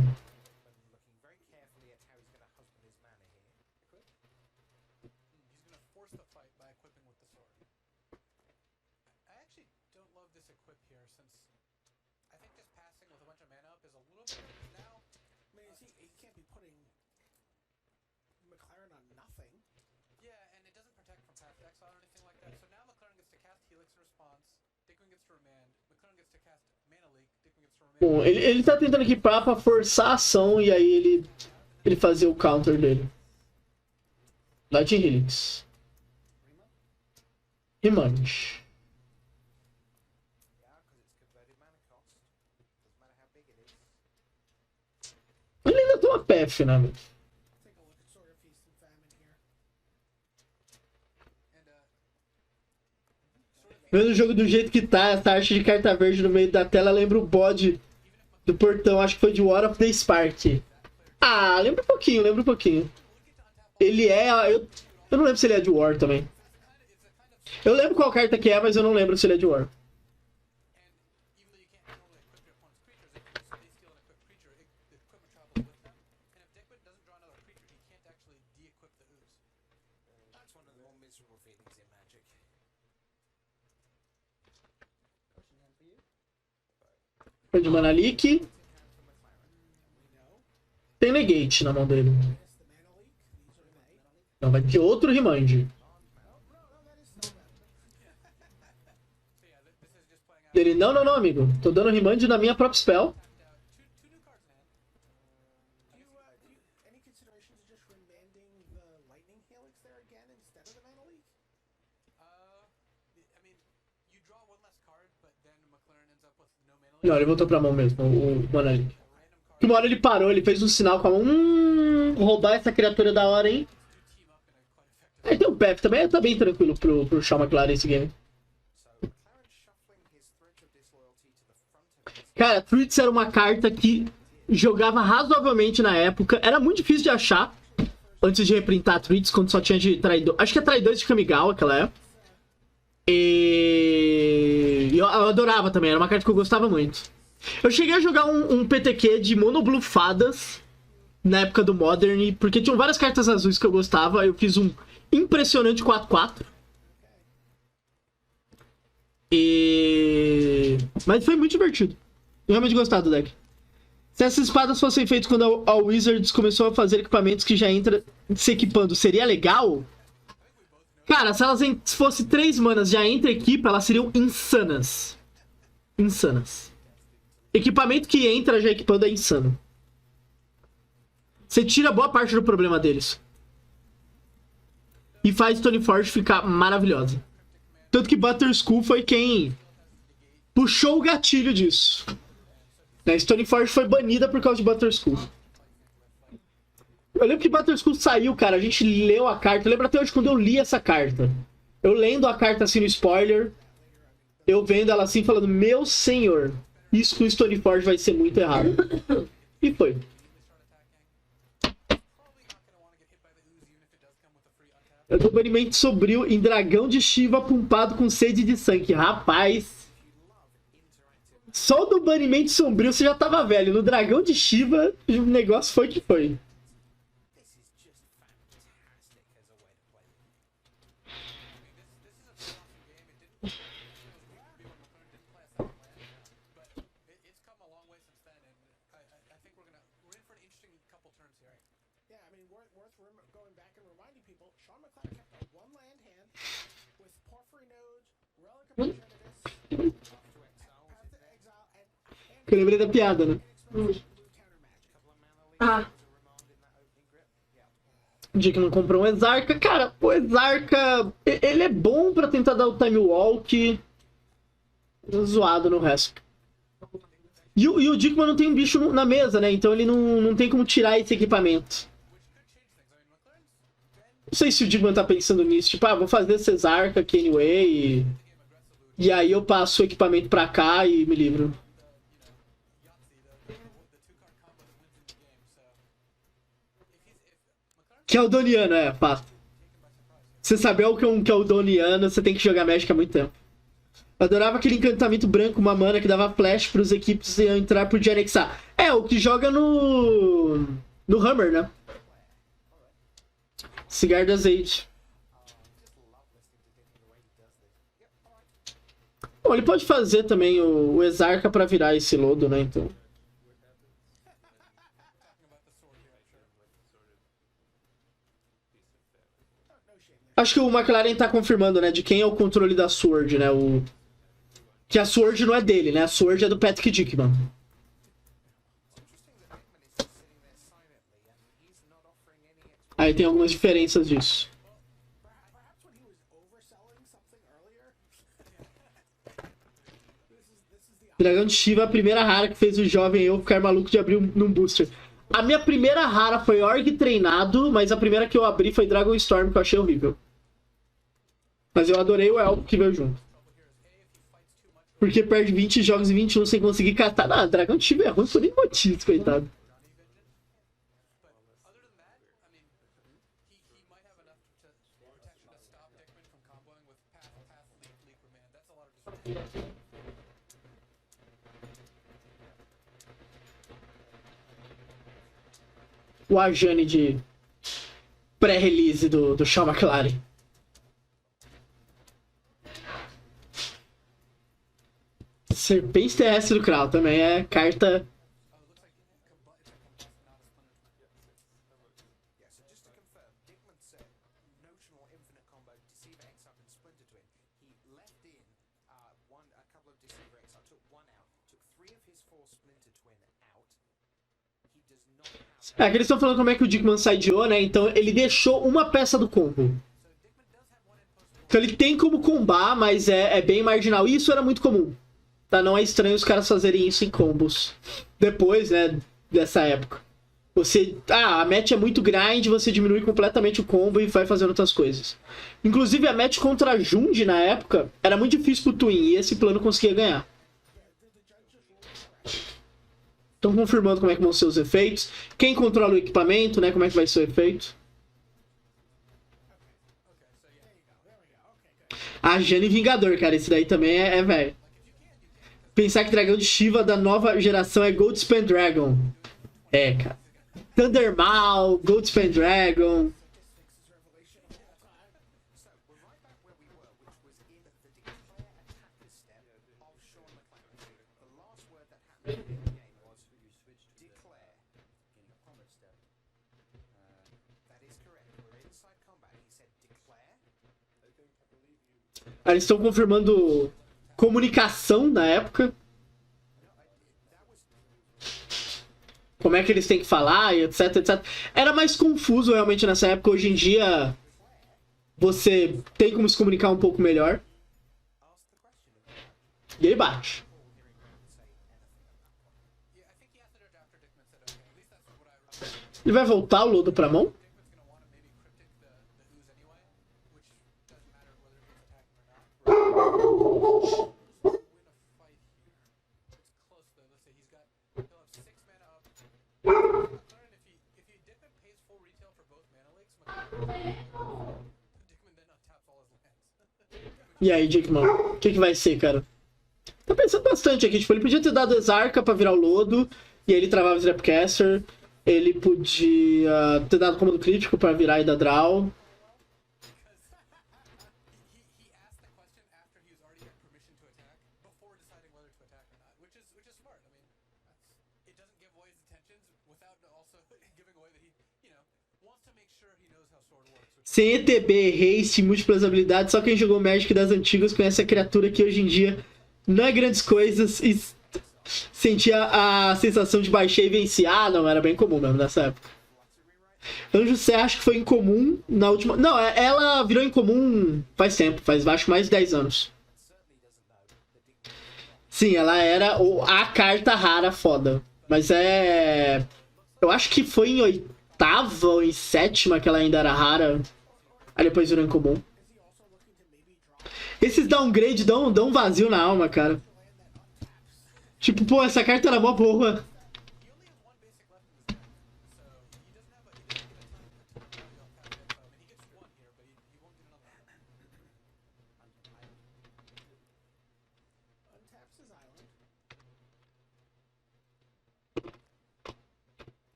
Bom, ele tá tentando equipar pra forçar a ação e aí ele fazer o counter dele. Lightning Helix. Remand. Ele ainda tem uma PF, né, velho? Vendo o jogo do jeito que tá, essa arte de carta verde no meio da tela lembra o bode do portão, acho que foi de War of the Spark. Ah, lembra um pouquinho, lembra um pouquinho. Ele é... Eu não lembro se ele é de War também. Eu lembro qual carta que é, mas eu não lembro se ele é de War. Foi de Manalik. Tem Negate na mão dele. Não, vai ter outro Remand. Ele, não, amigo. Tô dando Remand na minha própria spell. Não, ele voltou pra mão mesmo, o Manalik. Que uma hora ele parou, ele fez um sinal com a mão. Roubar essa criatura da hora, hein? Aí tem o PF também, tá bem tranquilo pro Sean McLaren esse game. Cara, Threats era uma carta que jogava razoavelmente na época. Era muito difícil de achar antes de reprintar Threats, quando só tinha de traidor. Acho que é traidores de Kamigawa, aquela época. E eu adorava também, era uma carta que eu gostava muito. Eu cheguei a jogar um PTQ de Mono Blue Fadas na época do Modern, porque tinham várias cartas azuis que eu gostava. Eu fiz um impressionante 4/4. Mas foi muito divertido. Eu realmente gostava do deck. Se essas espadas fossem feitas quando a Wizards começou a fazer equipamentos que já entra se equipando, seria legal? Cara, se elas fossem 3 manas já entra equipa, elas seriam insanas. Insanas. Equipamento que entra já equipando é insano. Você tira boa parte do problema deles. E faz Stoneforge ficar maravilhosa. Tanto que Butterskull foi quem puxou o gatilho disso. Stoneforge foi banida por causa de Butterskull. Eu lembro que Butterskull saiu, cara. A gente leu a carta. Eu lembro até hoje quando eu li essa carta. Eu lendo a carta assim no spoiler. Eu vendo ela assim falando, meu senhor, isso com Stoneforge vai ser muito errado. E foi. Eu tô banimento sombrio em dragão de Shiva pumpado com sede de sangue. Rapaz. Só do banimento sombrio você já tava velho. No dragão de Shiva, o negócio foi que foi. Eu lembrei da piada, né? Ah. O dia que não comprou um Exarca. Cara, o Exarca, ele é bom pra tentar dar o time walk. Zoado no resto. E o Dickman não tem um bicho na mesa, né? Então ele não tem como tirar esse equipamento. Não sei se o Dickman tá pensando nisso. Tipo, vou fazer esse Exarca aqui anyway. E aí eu passo o equipamento pra cá e me livro. Keldoniano, fato. Você saber o que é um Keldoniano, você tem que jogar Magic há muito tempo. Eu adorava aquele encantamento branco, uma mana que dava flash pros equipes e entrar por de anexar. É, o que joga no Hammer, né? Cigar da Azeite. Bom, ele pode fazer também o Exarca pra virar esse lodo, né? Então. Acho que o McLaren tá confirmando, né? De quem é o controle da Sword, né? Que a Sword não é dele, né? A Sword é do Patrick Dickman. Aí tem algumas diferenças disso. Dragão de Shiva, a primeira rara que fez o jovem eu ficar maluco de abrir num booster. A minha primeira rara foi Org treinado, mas a primeira que eu abri foi Dragon Storm, que eu achei horrível. Mas eu adorei o Elfo que veio junto. Porque perde 20 jogos e 21 sem conseguir catar. Ah, Dragão de Shiva é ruim por nem motivo, coitado. O Ajani de pré-release do Sean McLaren. Serpente Terrestre do Krau também é carta. É, que eles estão falando como é que o Dickman sideou, né? Então ele deixou uma peça do combo. Então ele tem como combar, mas é bem marginal. E isso era muito comum. Tá? Não é estranho os caras fazerem isso em combos. Depois, né, dessa época. A match é muito grind, você diminui completamente o combo e vai fazendo outras coisas. Inclusive a match contra a Jund na época era muito difícil pro Twin e esse plano conseguia ganhar. Estão confirmando como é que vão ser os efeitos. Quem controla o equipamento, né? Como é que vai ser o efeito. A Jane Vingador, cara. Esse daí também é velho. Pensar que dragão de Shiva da nova geração é Goldspan Dragon. É, cara. Thundermaw, Goldspan Dragon. Eles estão confirmando comunicação na época. Como é que eles têm que falar, e etc, etc. Era mais confuso realmente nessa época. Hoje em dia, você tem como se comunicar um pouco melhor. E ele bate. Ele vai voltar o lodo pra mão? E aí, Dickman, o que vai ser, cara? Tô pensando bastante aqui. Tipo, ele podia ter dado Exarca pra virar o lodo, e aí ele travava o Snapcaster. Ele podia ter dado comando crítico pra virar e dar draw. Sem ETB, haste, múltiplas habilidades, só quem jogou Magic das antigas conhece a criatura que hoje em dia não é grandes coisas e sentia a sensação de baixar e vencer. Ah, não, era bem comum mesmo nessa época. Anjo Serra acho que foi incomum na última... Não, ela virou incomum faz tempo, faz acho mais de 10 anos. Sim, ela era a carta rara foda. Mas eu acho que foi em oitava ou em sétima que ela ainda era rara. Aí depois virou incomum. Esses downgrade dão um vazio na alma, cara. Tipo, pô, essa carta era mó boa.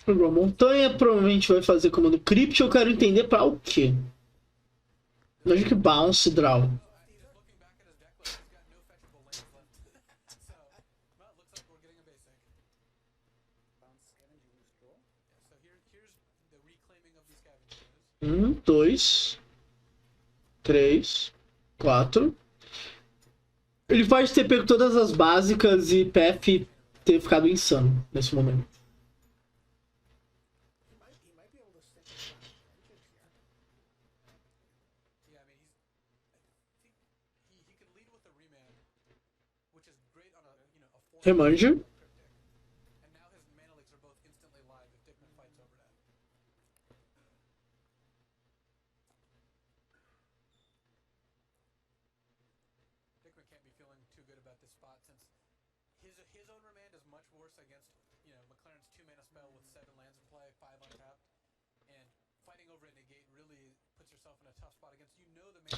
Igual montanha, provavelmente vai fazer comando crypt. Eu quero entender pra o quê? Logic bounce draw. Dois, três, quatro. Ele pode ter pego todas as básicas e PF ter ficado insano nesse momento. Remanja.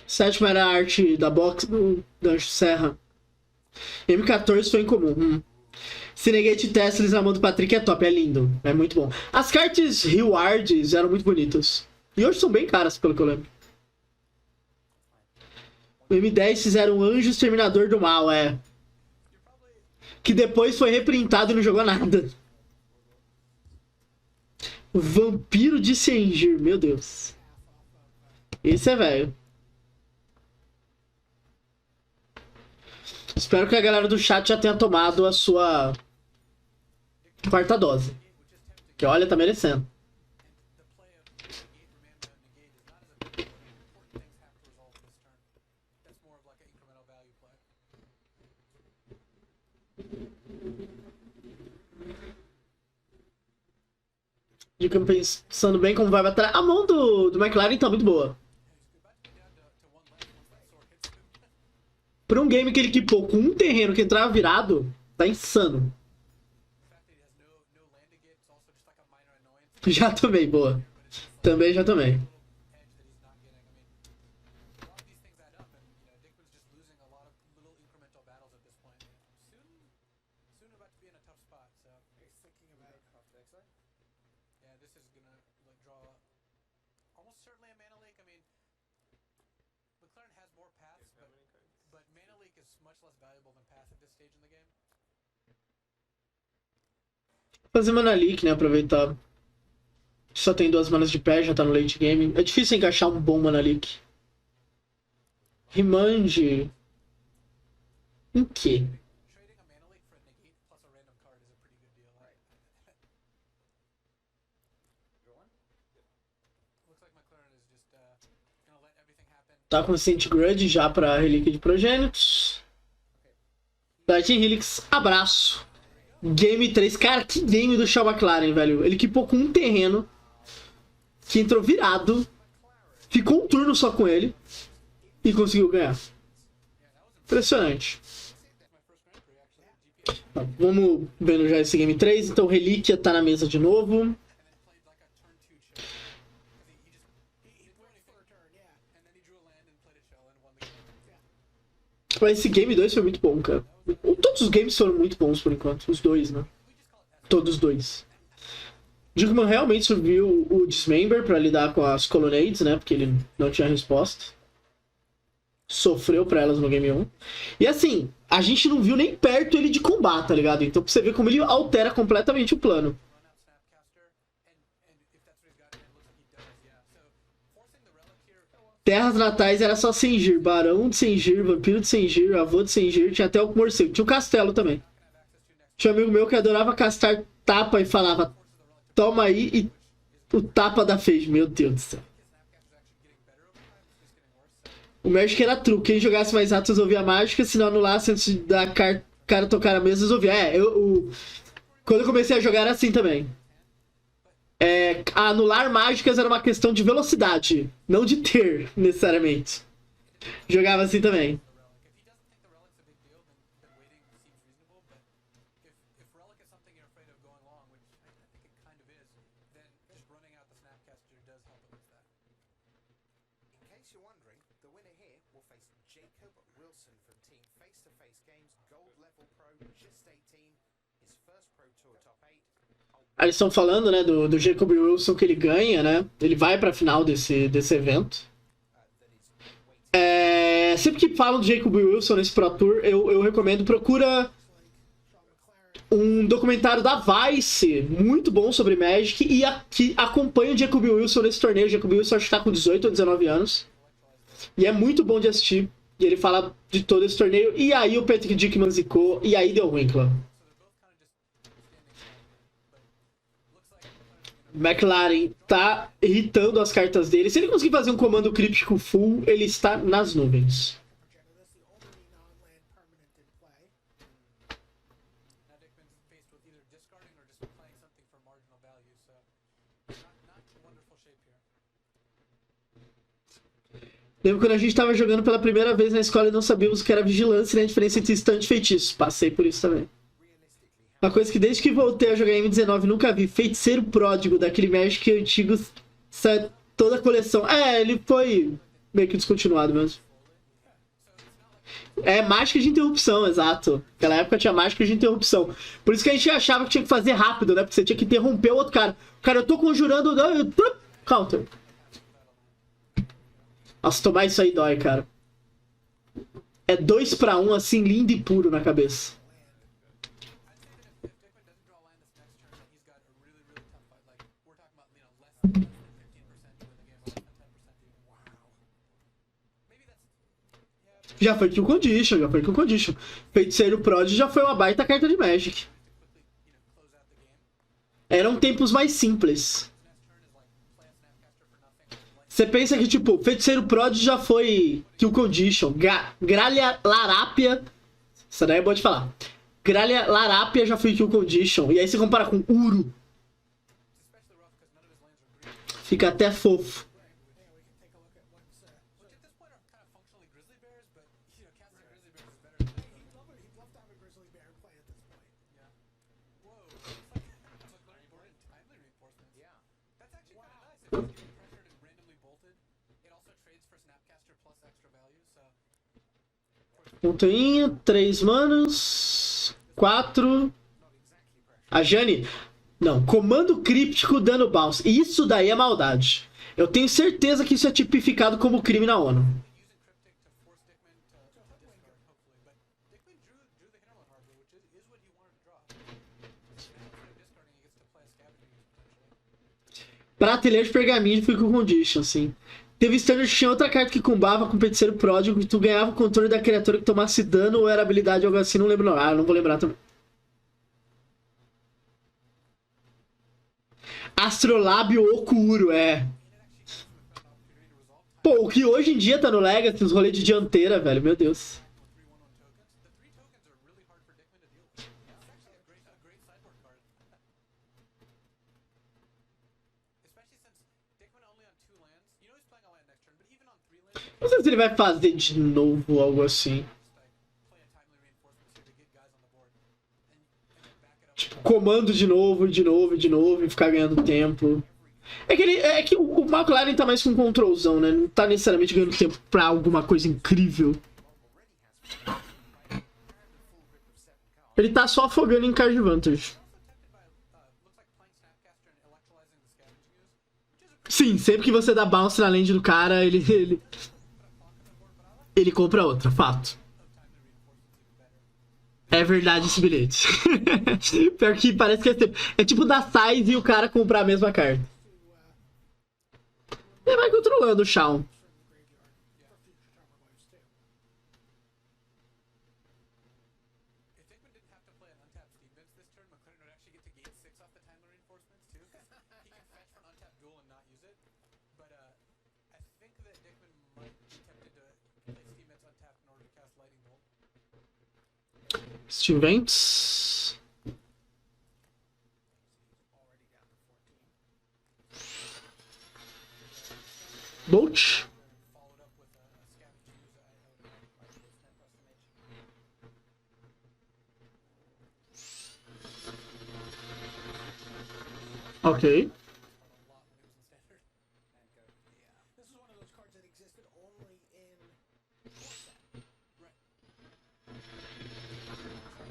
Sétima era a arte da box do Anjo Serra. M14 foi incomum. Senegate Teslas na mão do Patrick é top, é lindo. É muito bom. As cartas rewards eram muito bonitas. E hoje são bem caras, pelo que eu lembro. O M10 fizeram um Anjo Exterminador do Mal, é. Que depois foi reprintado e não jogou nada. Vampiro de Sengir, meu Deus. Esse é velho. Espero que a galera do chat já tenha tomado a sua quarta dose. Que olha, tá merecendo. Dica pensando bem como vai batalhar. A mão do McLaren tá muito boa. Pra um game que ele equipou com um terreno que entrava virado, tá insano. Já tomei, boa. Também já tomei. Fazer mana leak, né? Aproveitar. Só tem 2 manas de pé, já tá no late game. É difícil encaixar um bom mana leak. Rimande. Em quê? Tá com Saint Grudge já pra Relíquia de Progênitos. Lightning Helix, abraço. Game 3. Cara, que game do Shaw McLaren, velho. Ele equipou com um terreno que entrou virado. Ficou um turno só com ele. E conseguiu ganhar. Impressionante. Tá, vamos vendo já esse Game 3. Então, Relíquia tá na mesa de novo. Esse Game 2 foi muito bom, cara. Todos os games foram muito bons por enquanto. Os dois, né? Todos os dois. Jugman realmente subiu o Dismember pra lidar com as Colonnades, né? Porque ele não tinha resposta. Sofreu pra elas no Game 1. E assim, a gente não viu nem perto ele de combate, tá ligado? Então pra você ver como ele altera completamente o plano. Terras natais era só Sengir, Barão de Sengir, Vampiro de Sengir, Avô de Sengir, tinha até o Morcego, tinha o Castelo também. Tinha um amigo meu que adorava castar tapa e falava, toma aí, e o tapa da Phage, meu Deus do céu. O Magic era truque, quem jogasse mais rápido resolvia a mágica, se não anulasse antes da cara tocar a mesa, resolvia. Quando eu comecei a jogar era assim também. Anular mágicas era uma questão de velocidade, não de ter, necessariamente. Jogava assim também. Aí eles estão falando, né, do Jacob Wilson que ele ganha, né? Ele vai pra final desse evento. Sempre que falam do Jacob Wilson nesse Pro Tour, eu recomendo, procura um documentário da Vice, muito bom sobre Magic, e que acompanha o Jacob Wilson nesse torneio. O Jacob Wilson acho que tá com 18 ou 19 anos. E é muito bom de assistir. E ele fala de todo esse torneio. E aí o Patrick Dickman zicou, e aí deu ruim, clã. McLaren tá irritando as cartas dele. Se ele conseguir fazer um comando críptico full, ele está nas nuvens. Lembro quando a gente tava jogando pela primeira vez na escola e não sabíamos o que era vigilância e a diferença entre instante e feitiço. Passei por isso também. Uma coisa que desde que voltei a jogar M19 nunca vi. Feiticeiro pródigo daquele Magic antigo. Toda a coleção. Ele foi meio que descontinuado mesmo. Mágica de interrupção, exato. Naquela época tinha mágica de interrupção. Por isso que a gente achava que tinha que fazer rápido, né? Porque você tinha que interromper o outro cara. Cara, eu tô conjurando... Counter. Nossa, tomar isso aí dói, cara. É 2-1, assim, lindo e puro na cabeça. Já foi Kill Condition, já foi Kill Condition. Feiticeiro Prod já foi uma baita carta de Magic. Eram tempos mais simples. Você pensa que, tipo, Feiticeiro Prod já foi Kill Condition. Gralha Larápia. Isso daí é bom de falar. Gralha Larápia já foi Kill Condition. E aí você compara com Uro. Fica até fofo. Pontoinho, 3 manos, 4. A Jane... Não, comando críptico dano bounce. Isso daí é maldade. Eu tenho certeza que isso é tipificado como crime na ONU. Prateleira de pergaminho foi com condition, sim. Teve standard que tinha outra carta que combava com feiticeiro pródigo e tu ganhava o controle da criatura que tomasse dano ou era habilidade ou algo assim, não lembro não. Não vou lembrar também. Astrolábio Okuro, Pô, o que hoje em dia tá no Legacy, os rolês de dianteira, velho, meu Deus. Não sei se ele vai fazer de novo algo assim. Tipo, comando de novo, e ficar ganhando tempo. É que o McLaren tá mais com controlzão, né? Não tá necessariamente ganhando tempo pra alguma coisa incrível. Ele tá só afogando em card vantage. Sim, sempre que você dá bounce na land do cara, ele compra outra, fato. É verdade esse bilhete. Pior que parece que é tipo da size e o cara comprar a mesma carta. Ele vai controlando o Shawn. Steam Vents. Bolt. Ok.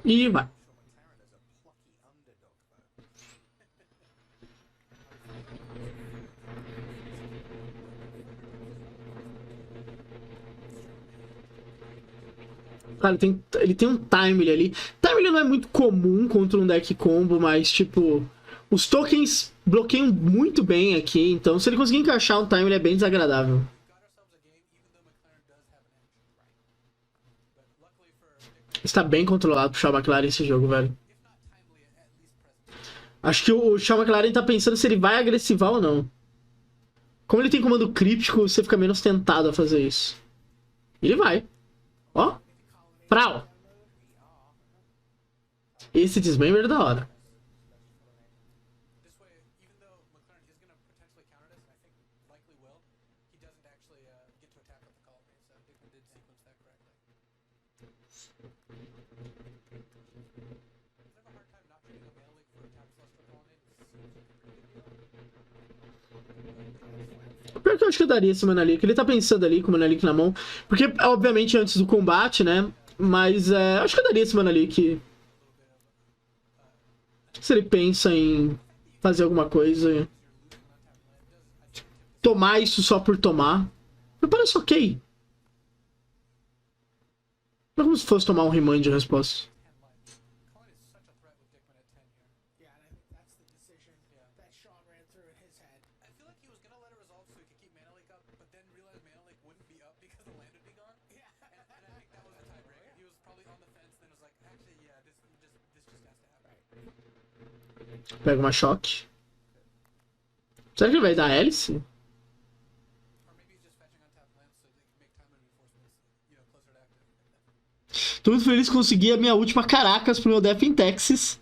E vai. Cara, ele tem um timer ali. Timer não é muito comum contra um deck combo, mas, tipo, os tokens bloqueiam muito bem aqui, então se ele conseguir encaixar um timer, é bem desagradável. Está bem controlado pro Shaw McLaren esse jogo, velho. Acho que o Shaw McLaren tá pensando se ele vai agressivar ou não. Como ele tem comando críptico, você fica menos tentado a fazer isso. Ele vai. Ó. Frau. Esse dismember é da hora. Pior que eu acho que eu daria esse Mana Leak. Ele tá pensando ali com o Mana Leak na mão. Porque, obviamente, antes do combate, né? Mas acho que eu daria esse Mana Leak. Se ele pensa em fazer alguma coisa. Tomar isso só por tomar. Me parece ok. Não é como se fosse tomar um remind de resposta. Pega uma choque. Será que ele vai dar hélice? Tô muito feliz que consegui a minha última Caracas pro meu Death in Texas.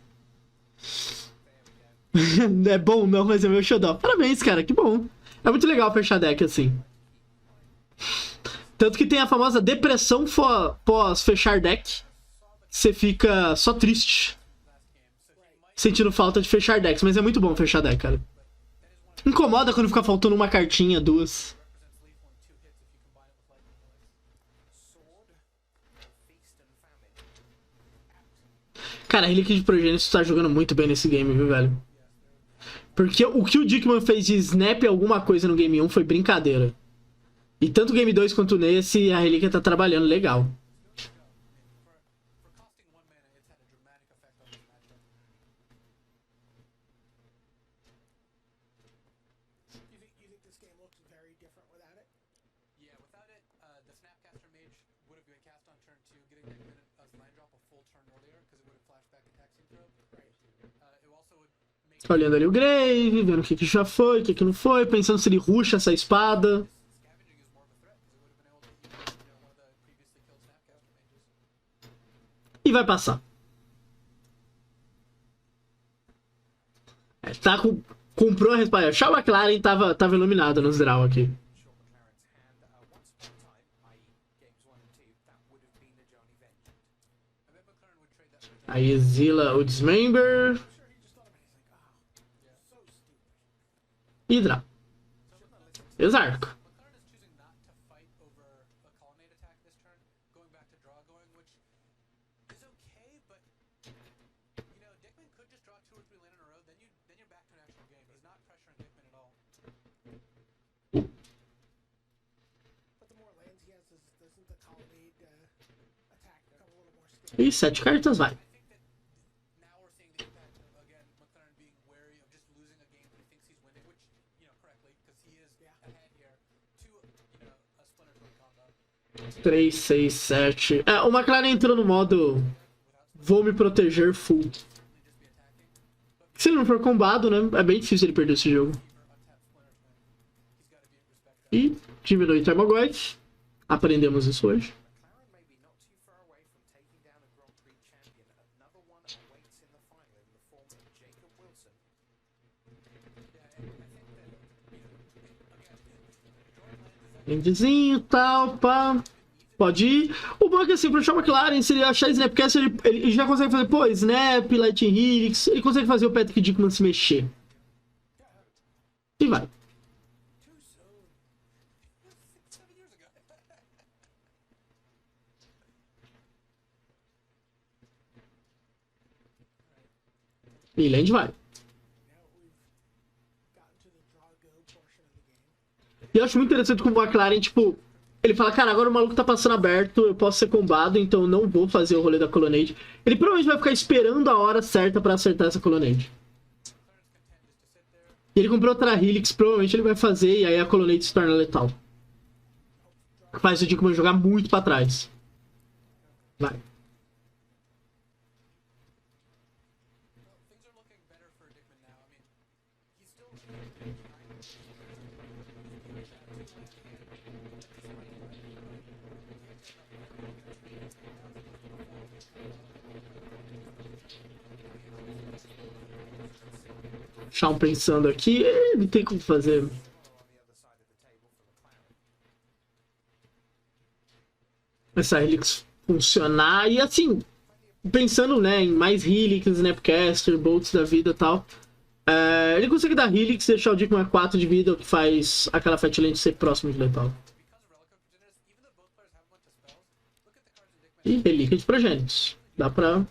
É bom não, mas é meu xodó. Parabéns, cara, que bom. É muito legal fechar deck assim. Tanto que tem a famosa depressão pós fechar deck. Você fica só triste. Sentindo falta de fechar decks, mas é muito bom fechar deck, cara. Incomoda quando fica faltando uma cartinha, duas. Cara, a Relíquia de Progênitos tá jogando muito bem nesse game, viu, velho? Porque o que o Dickman fez de snap alguma coisa no game 1 foi brincadeira. E tanto o game 2 quanto nesse, a Relíquia tá trabalhando legal. Olhando ali o Grave, vendo o que já foi, o que não foi, pensando se ele rusha essa espada. E vai passar. Tá comprou a resposta. Shaw McLaren tava iluminado nos draw aqui. Aí exila o Dismember. Hydra. Exarco. E 7 cartas vai. Três, seis, sete. É, o McLaren entrou no modo vou me proteger full. Se ele não for combado, né? É bem difícil ele perder esse jogo. E diminui Tarmogoyf. Aprendemos isso hoje. Endezinho, tal, pá. Pode ir. O bom é que assim, pro Shaw McLaren, se ele achar Snapcaster, ele já consegue fazer, pô, Snap, Lightning Helix, ele consegue fazer o Patrick Dickman se mexer. E vai. E land vai. E eu acho muito interessante como o McLaren, tipo, Ele fala, cara, agora o maluco tá passando aberto, eu posso ser combado, então eu não vou fazer o rolê da Colonnade. Ele provavelmente vai ficar esperando a hora certa pra acertar essa Colonnade. E ele comprou outra Helix, provavelmente ele vai fazer, e aí a Colonnade se torna letal. Faz o Dickman jogar muito pra trás. Vai. Shawn pensando aqui, ele tem como fazer. Essa Helix funcionar. E assim, pensando, né, em mais Helix, Snapcaster, Bolts da vida e tal. Ele consegue dar Helix e deixar o Dickman 4 de vida, o que faz aquela Fatland ser próximo de letal. E Relíquia de Progênitos. Dá pra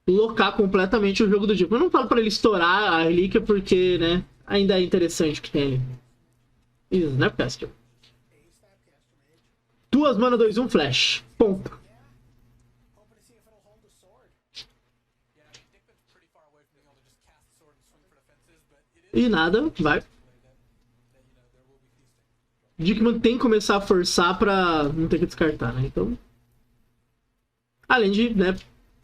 locar completamente o jogo do Dickman. Eu não falo pra ele estourar a Relíquia porque, né, ainda é interessante o que tem ali. E Snapcaster. 2 mana, 2/1 flash. Ponto. E nada, vai. Dickman tem que começar a forçar pra não ter que descartar, né? Então. Além de, né,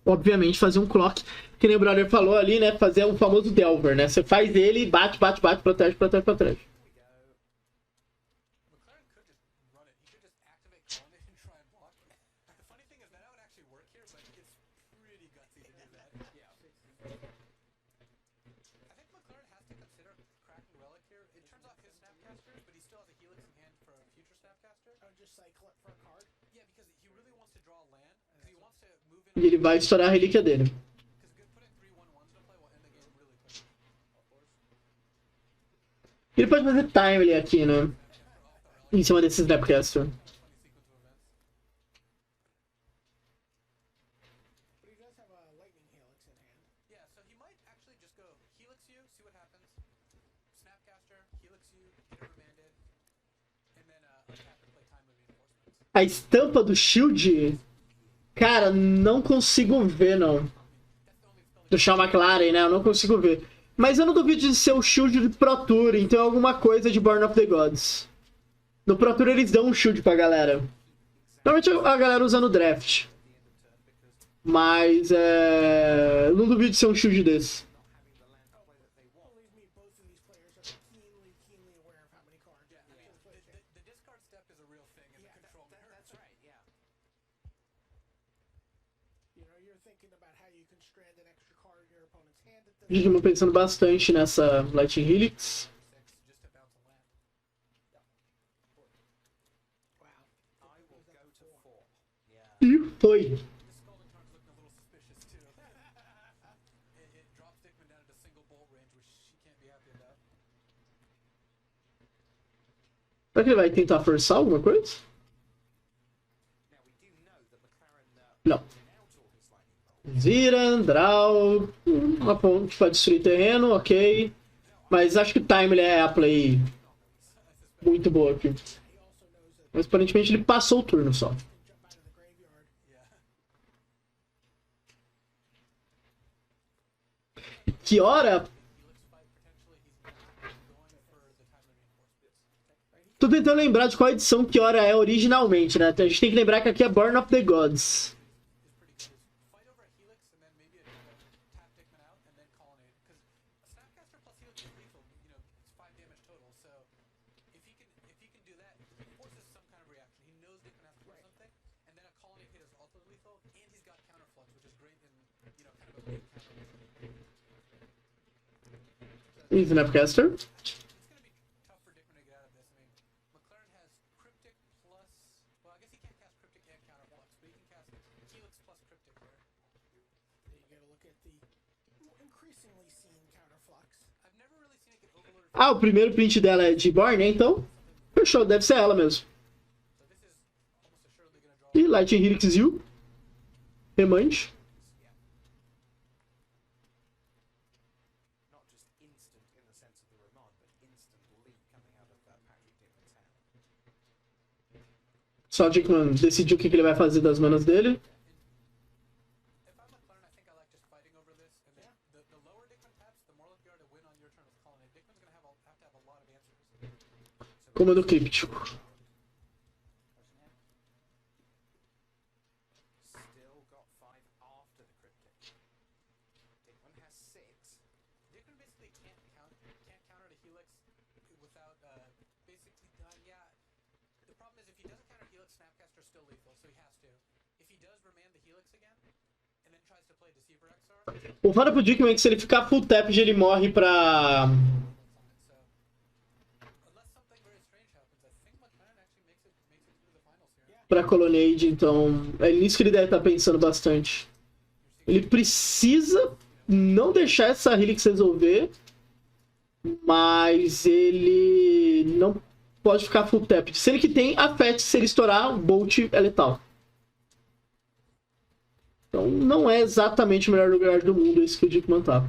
obviamente, fazer um clock. Que nem o brother falou ali, né? Fazer o famoso Delver, né? Você faz ele, bate, bate, bate, protege, protege, protege. E ele vai estourar a relíquia dele. Ele pode fazer time aqui, né? Em cima desses Snapcaster. A estampa do Shield... Cara, não consigo ver, não. Do Sean McLaren, né? Eu não consigo ver. Mas eu não duvido de ser o Shield de Pro Tour, então é alguma coisa de Born of the Gods. No Pro Tour eles dão um Shield pra galera. Normalmente a galera usa no draft. Mas eu não duvido de ser um Shield desse. Digimon pensando bastante nessa Lightning Helix. E foi. Será que ele vai tentar forçar alguma coisa? Não. Zira, Draw, uma ponte para destruir terreno, ok. Mas acho que o time é a play muito boa aqui. Mas aparentemente ele passou o turno só. Que hora? Tô tentando lembrar de qual edição que hora é originalmente, né? A gente tem que lembrar que aqui é Born of the Gods. E Snapcaster. Ah, o primeiro print dela é de Born, né? Então, fechou, deve ser ela mesmo. E Lightning Helix Yu. Remande. Só o Dickman decidiu o que ele vai fazer das manas dele. Comando críptico. O foda pro Dickman é que se ele ficar full tap, ele morre pra... pra Colonnade, então é nisso que ele deve estar pensando bastante. Ele precisa não deixar essa Helix resolver, mas ele não pode ficar full tap. Se ele que tem, a Fat, se ele estourar, o Bolt é letal. Então não é exatamente o melhor lugar do mundo esse que o Dickman tá.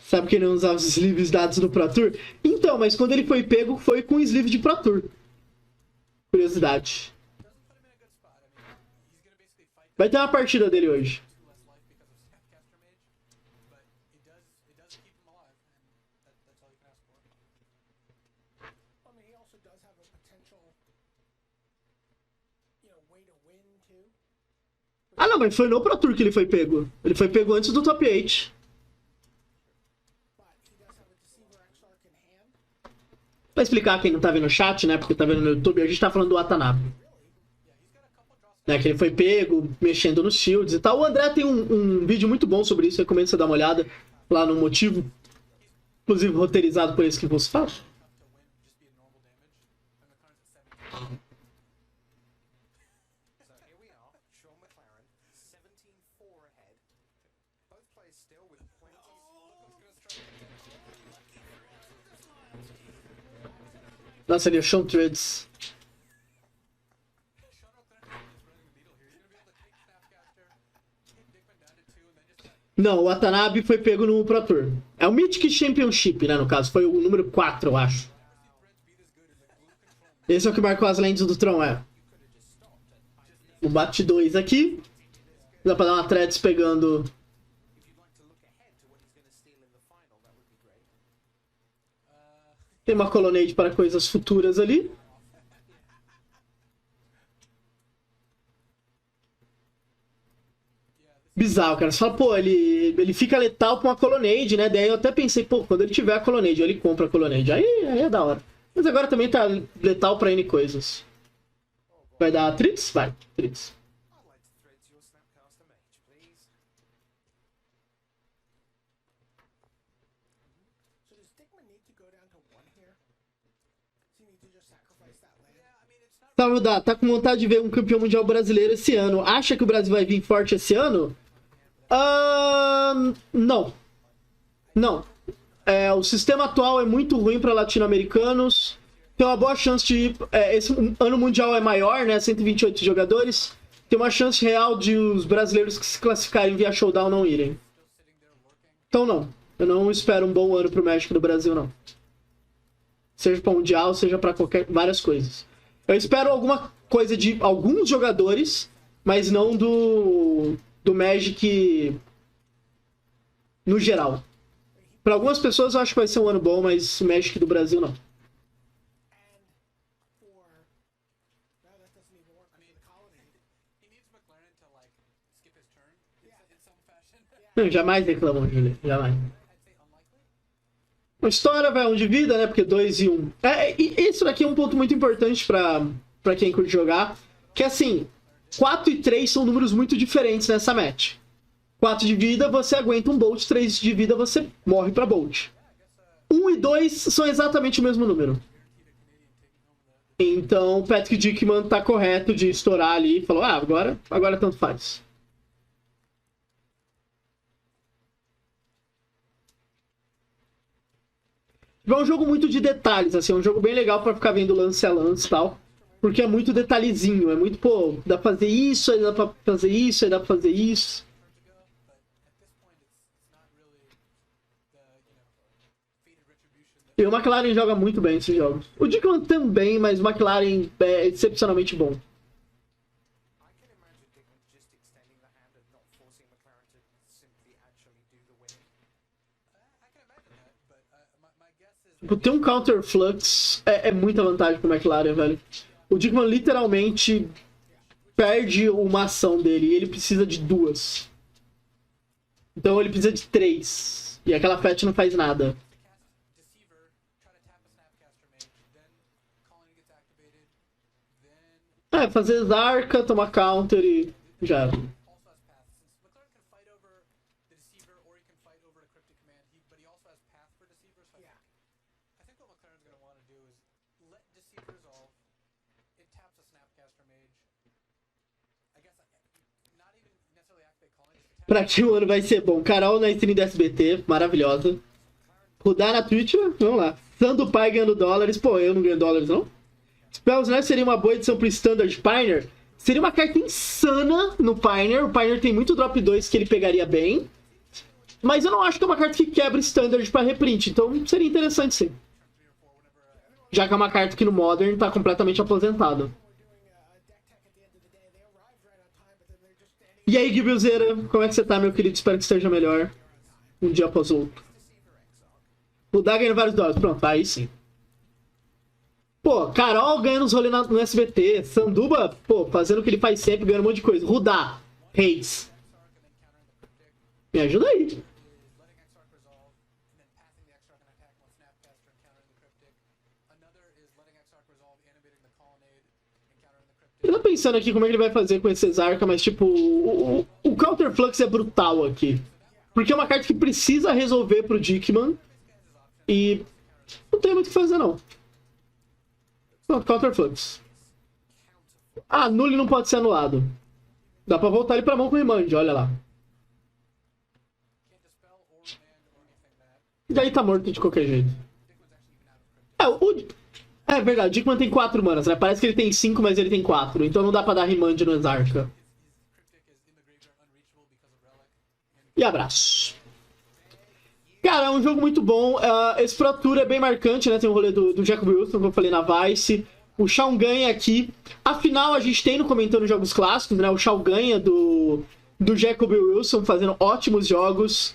Sabe que ele não usava os sleeves dados no Pro Tour? Então, mas quando ele foi pego, foi com sleeve de Pro Tour. Curiosidade. Vai ter uma partida dele hoje. Ah, não, mas foi no Pro Tour que ele foi pego. Ele foi pego antes do Top 8. Pra explicar quem não tá vendo no chat, né? Porque tá vendo no YouTube, a gente tá falando do Watanabe. Né, que ele foi pego, mexendo nos shields e tal. O André tem um vídeo muito bom sobre isso, recomendo você dar uma olhada lá no motivo. Inclusive roteirizado por esse que você fala. Nossa, ele é o Sean Treads. Não, o Watanabe foi pego no Pro Tour. É o Mythic Championship, né, no caso. Foi o número 4, eu acho. Esse é o que marcou as lentes do Tron, é. O Bate 2 aqui. Dá pra dar uma threads pegando... Tem uma Colonnade para coisas futuras ali. Bizarro, cara. Você fala, pô, ele fica letal com uma Colonnade, né? Daí eu até pensei, pô, quando ele tiver a Colonnade, ele compra a Colonnade. Aí é da hora. Mas agora também tá letal pra N coisas. Vai dar Trix? Vai, Trix. Tá com vontade de ver um campeão mundial brasileiro esse ano. Acha que o Brasil vai vir forte esse ano? Não. Não. O sistema atual é muito ruim para latino-americanos. Tem uma boa chance de... esse ano mundial é maior, né? 128 jogadores. Tem uma chance real de os brasileiros que se classificarem via showdown não irem. Então não. Eu não espero um bom ano pro México do Brasil, não. Seja para mundial, seja para várias coisas. Eu espero alguma coisa de alguns jogadores, mas não do Magic no geral. Para algumas pessoas eu acho que vai ser um ano bom, mas o Magic do Brasil não. Não, jamais reclamam, Júlia. Jamais. Uma história, vai, um de vida, né? Porque 2 e 1. E isso daqui é um ponto muito importante pra quem curte jogar. Que assim, 4 e 3 são números muito diferentes nessa match. 4 de vida, você aguenta um Bolt. 3 de vida, você morre pra Bolt. 1 e 2 são exatamente o mesmo número. Então, o Patrick Dickman tá correto de estourar ali e falou, agora tanto faz. É um jogo muito de detalhes, assim, é um jogo bem legal pra ficar vendo lance a lance e tal. Porque é muito detalhezinho, é muito, pô, dá pra fazer isso, aí dá pra fazer isso, aí dá pra fazer isso. E o McLaren joga muito bem esses jogos. O Dickman também, mas o McLaren é excepcionalmente bom. Tipo, ter um counter flux é muita vantagem pro McLaren, velho. O Dickman literalmente perde uma ação dele e ele precisa de 2. Então ele precisa de 3. E aquela Fett não faz nada. Fazer Zarka, tomar counter e já. Pra ti o ano vai ser bom. Carol na stream da SBT, maravilhosa. Rodar na Twitch, vamos lá. Sando Pai ganhando dólares. Pô, eu não ganho dólares, não? Spells, né? Seria uma boa edição pro Standard Pioneer. Seria uma carta insana no Pioneer. O Pioneer tem muito drop 2 que ele pegaria bem. Mas eu não acho que é uma carta que quebra Standard pra reprint. Então seria interessante sim. Já que é uma carta que no Modern tá completamente aposentada. E aí, Gibilzeira, como é que você tá, meu querido? Espero que esteja melhor um dia após o outro. O Dá ganhando vários dólares. Pronto, aí sim. Pô, Carol ganhando os rolês no SBT. Sanduba, pô, fazendo o que ele faz sempre, ganhando um monte de coisa. Rudá, Reis. Me ajuda aí. Eu tô pensando aqui como é que ele vai fazer com esse Zarka, mas tipo, o Counter Flux é brutal aqui. Porque é uma carta que precisa resolver pro Dickman. E não tem muito o que fazer, não. Pronto, Counter Flux. Ah, Nully não pode ser anulado. Dá pra voltar ele pra mão com o Remand, olha lá. E daí tá morto de qualquer jeito. É verdade, o Dickman tem 4 manas, né? Parece que ele tem 5, mas ele tem 4. Então não dá pra dar Remand no Zarka. E abraço. Cara, é um jogo muito bom. Esse Pro Tour é bem marcante, né? Tem o rolê do Jacob Wilson, como eu falei na Vice. O Shawn ganha aqui. Afinal, a gente tem no Comentando Jogos Clássicos, né? O Shawn ganha do Jacob Wilson, fazendo ótimos jogos.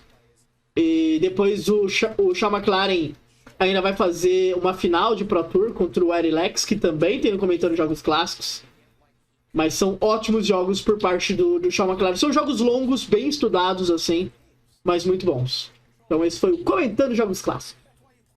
E depois o Shawn McLaren ainda vai fazer uma final de Pro Tour contra o Erilex, que também tem no Comentando Jogos Clássicos. Mas são ótimos jogos por parte do Shawn McLaren. São jogos longos, bem estudados, assim, mas muito bons. Então esse foi o Comentando Jogos Clássicos.